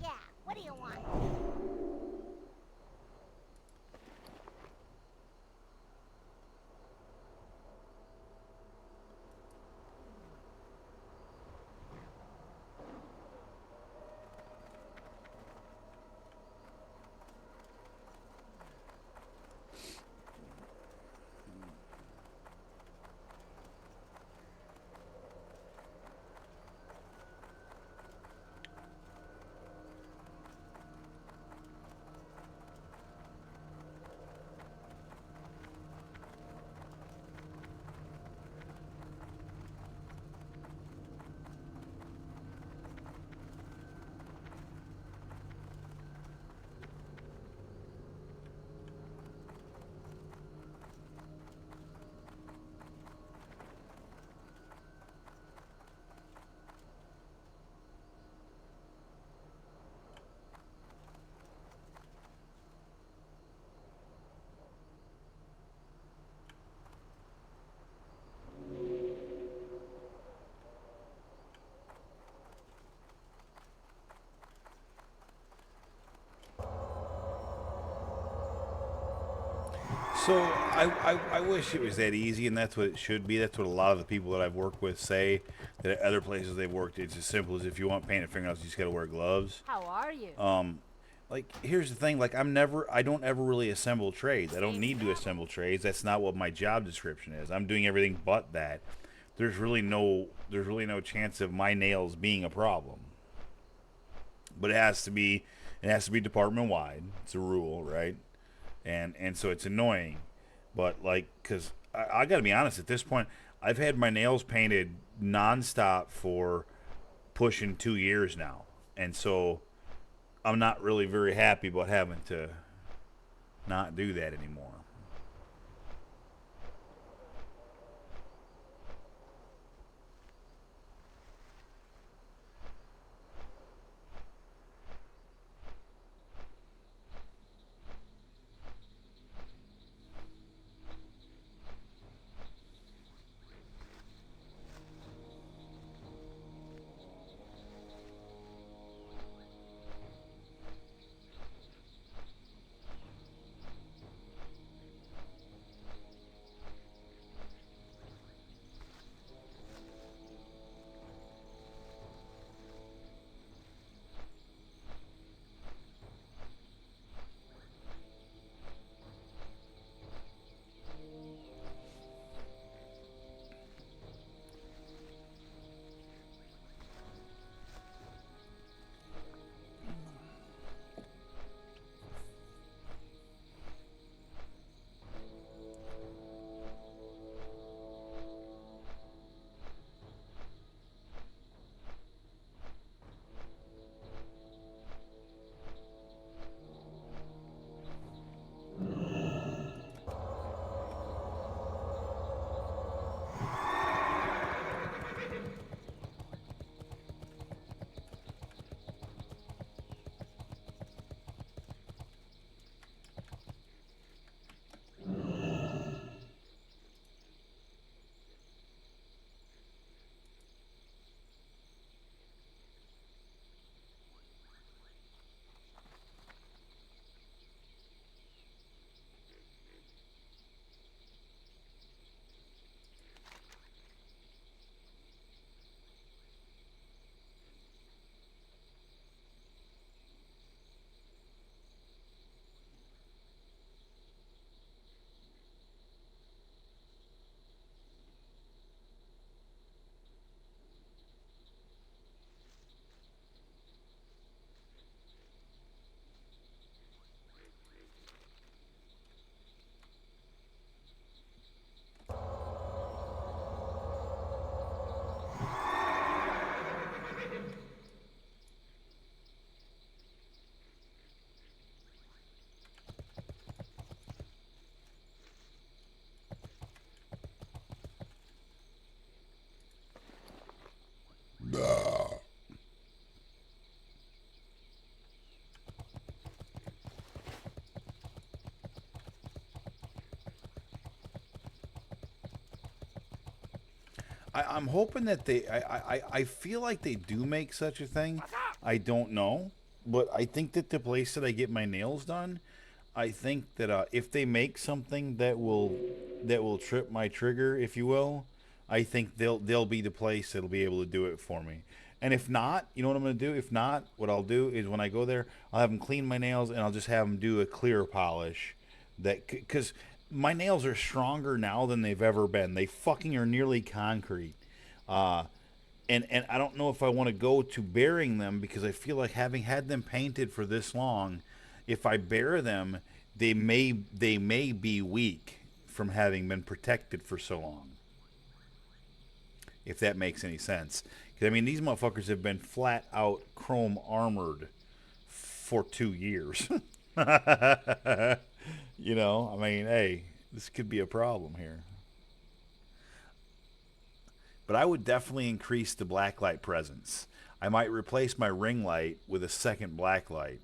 Yeah, what do you want? So I wish it was that easy, and that's what it should be. That's what a lot of the people that I've worked with say. That at other places they've worked, it's as simple as if you want painted fingernails, you just got to wear gloves. How are you? Like, here's the thing. Like, I don't ever really assemble trades. I don't need to assemble trades. That's not what my job description is. I'm doing everything but that. There's really no chance of my nails being a problem. But it has to be department wide. It's a rule, right? And so it's annoying. But like, cause I got to be honest. At this point, I've had my nails painted nonstop for pushing 2 years now, and so I'm not really very happy about having to not do that anymore. I'm hoping that I feel like they do make such a thing. I don't know, but I think that the place that I get my nails done, I think that if they make something that will trip my trigger, if you will, I think they'll be the place that'll be able to do it for me. And if not, you know what I'm gonna do? If not, what I'll do is when I go there, I'll have them clean my nails and I'll just have them do a clear polish. That because my nails are stronger now than they've ever been. They fucking are nearly concrete. Uh, and I don't know if I want to go to bearing them because I feel like having had them painted for this long, if I bare them, they may be weak from having been protected for so long. If that makes any sense. 'Cause, I mean, these motherfuckers have been flat out chrome armored for 2 years. You know, I mean, hey, this could be a problem here. But I would definitely increase the blacklight presence. I might replace my ring light with a second blacklight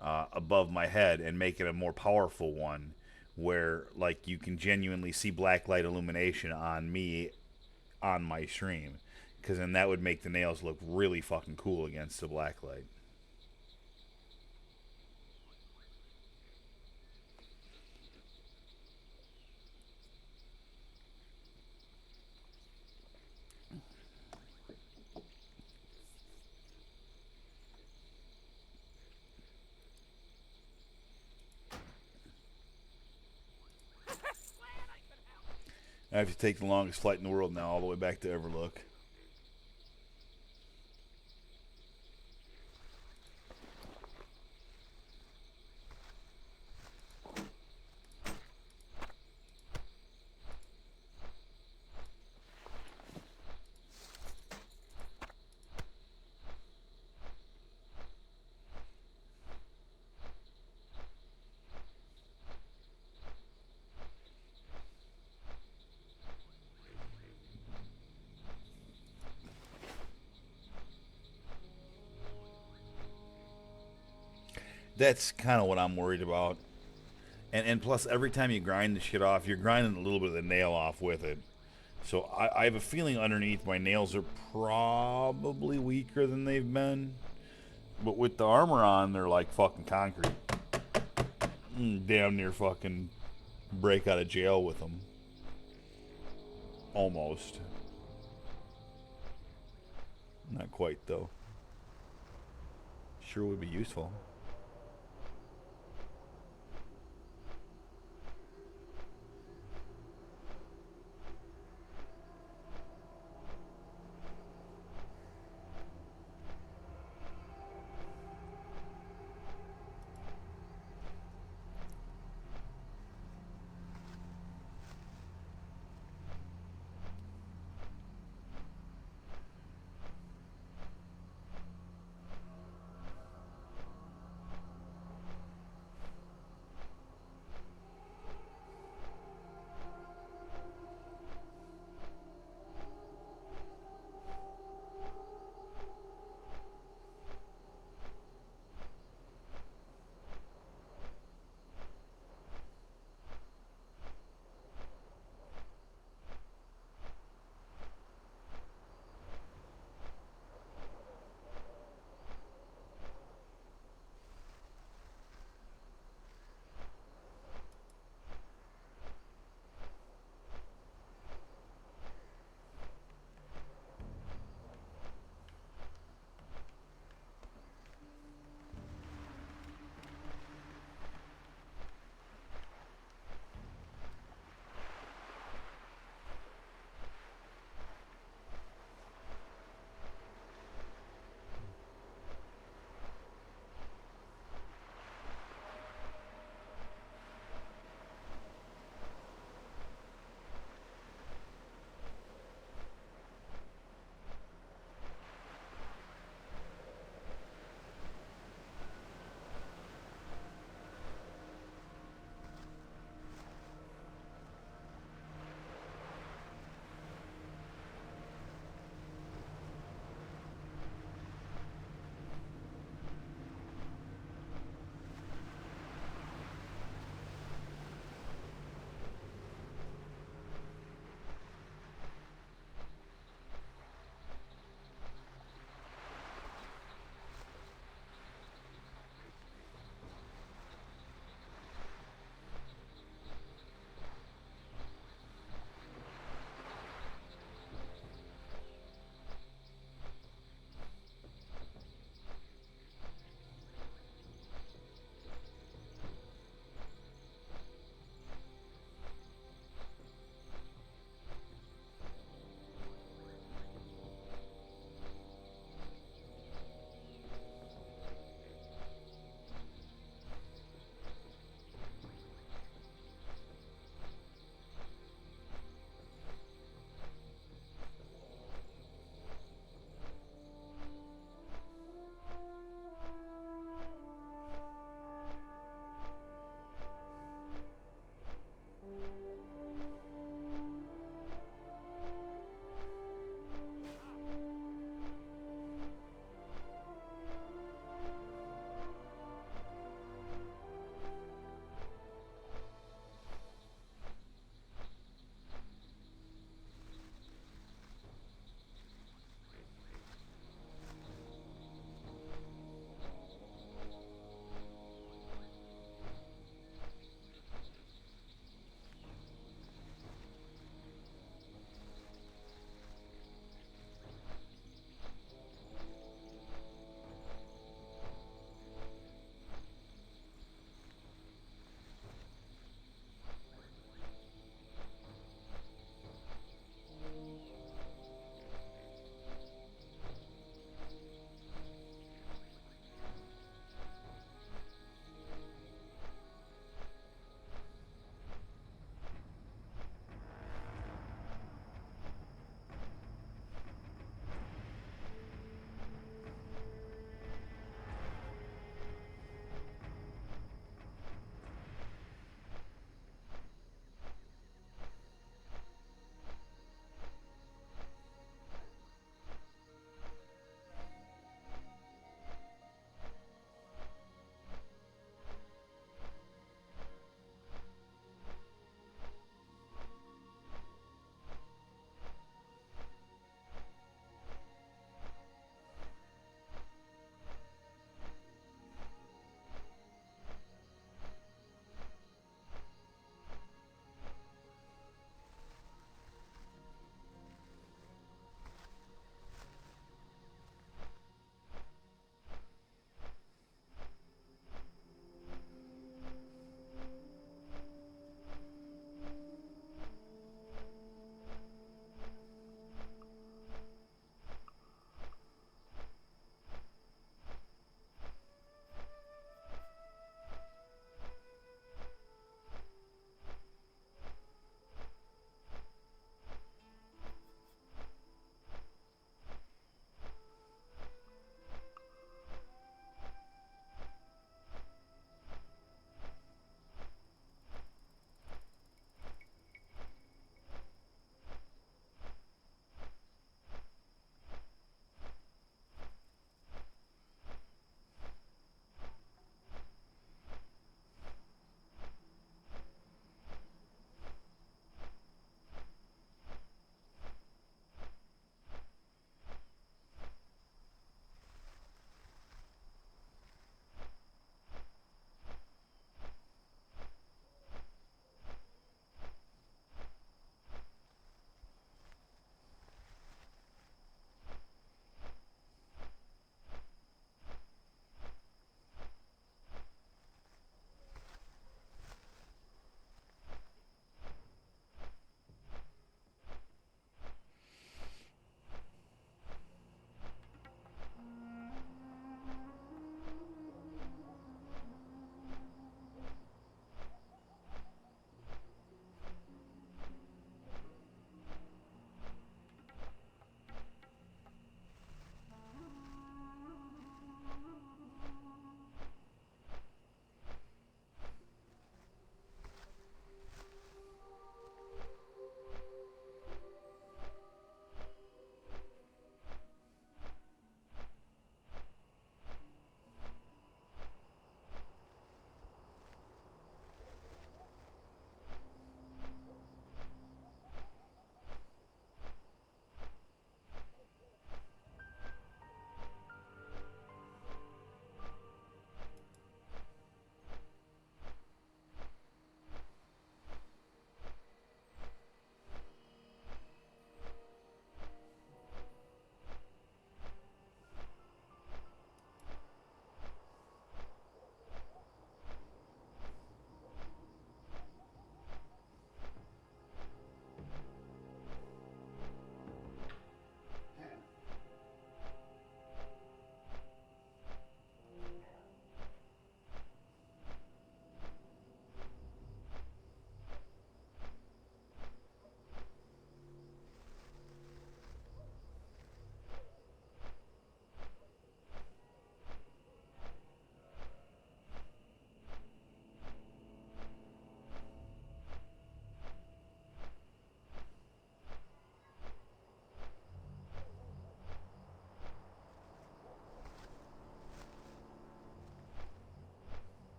above my head and make it a more powerful one where like you can genuinely see blacklight illumination on me on my stream because then that would make the nails look really fucking cool against the blacklight. I have to take the longest flight in the world now all the way back to Overlook. That's kind of what I'm worried about. And plus, every time you grind the shit off, you're grinding a little bit of the nail off with it. So I have a feeling underneath my nails are probably weaker than they've been. But with the armor on, they're like fucking concrete. Damn near fucking break out of jail with them. Almost. Not quite, though. Sure would be useful.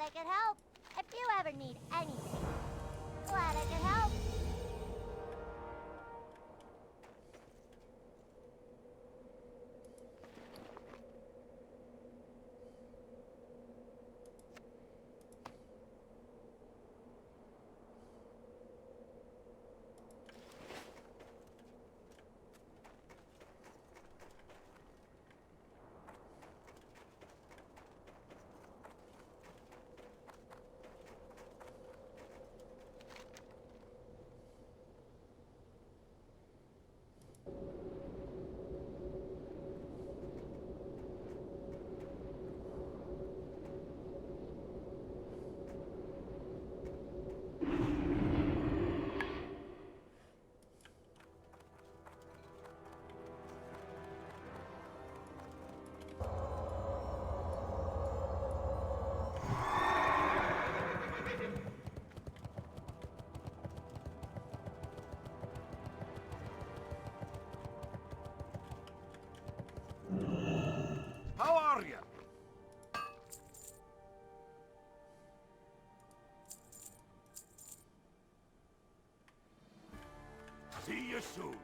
I could help. If you ever need anything. Glad I could help. How are you? See you soon.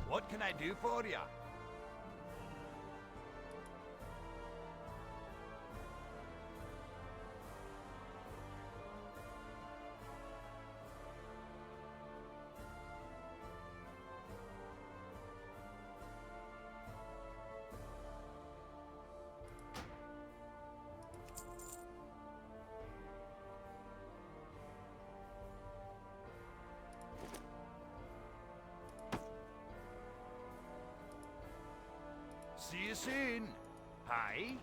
What can I do for you? See you soon. Hi.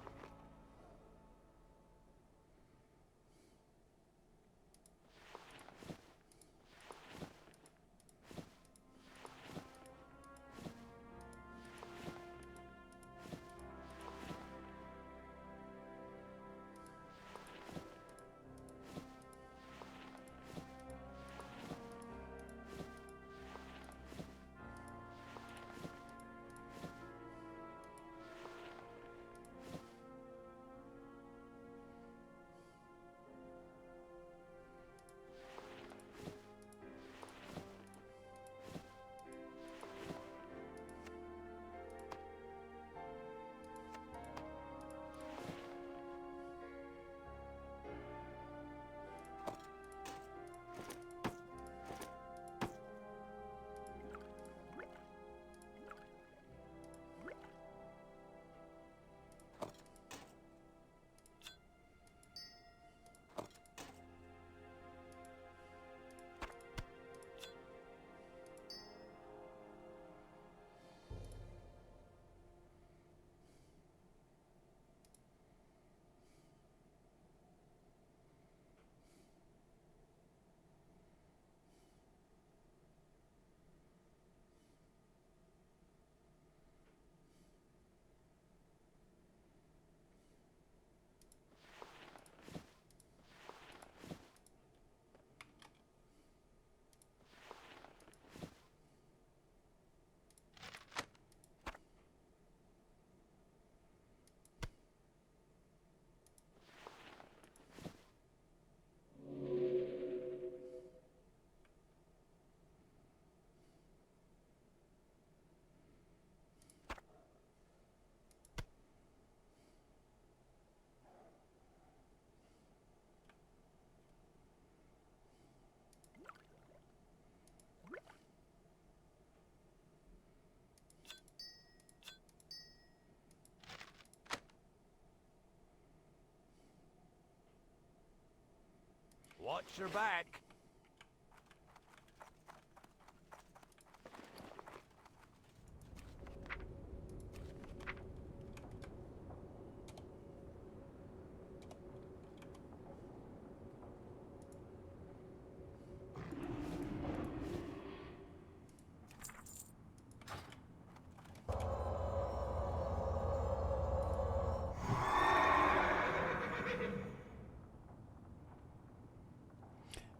Watch your back.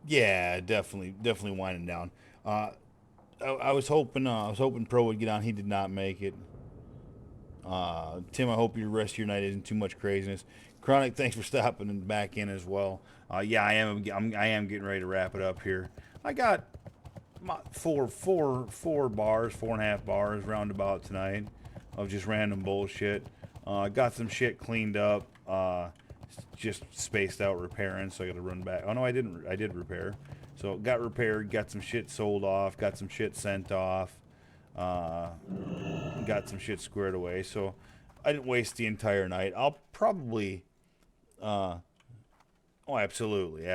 Yeah, definitely winding down. I was hoping Pro would get on. He did not make it. Tim, I hope your rest of your night isn't too much craziness. Chronic, thanks for stopping and back in as well. Yeah, I am getting ready to wrap it up here. I got my four bars, 4.5 bars roundabout tonight of just random bullshit. Got some shit cleaned up. Just spaced out repairing, so I got to run back. Oh no, I didn't. I did repair. So got repaired. Got some shit sold off. Got some shit sent off. Got some shit squared away. So I didn't waste the entire night. I'll probably. Oh, absolutely.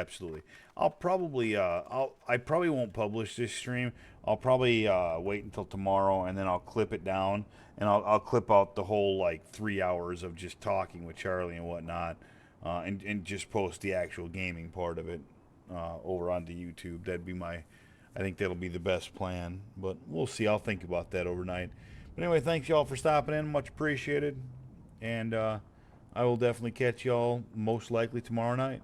I'll probably. I probably won't publish this stream. I'll probably wait until tomorrow, and then I'll clip it down, and I'll clip out the whole like 3 hours of just talking with Charlie and whatnot, and just post the actual gaming part of it over onto YouTube. That'd be I think that'll be the best plan, but we'll see. I'll think about that overnight. But anyway, thanks y'all for stopping in. Much appreciated, and I will definitely catch y'all most likely tomorrow night.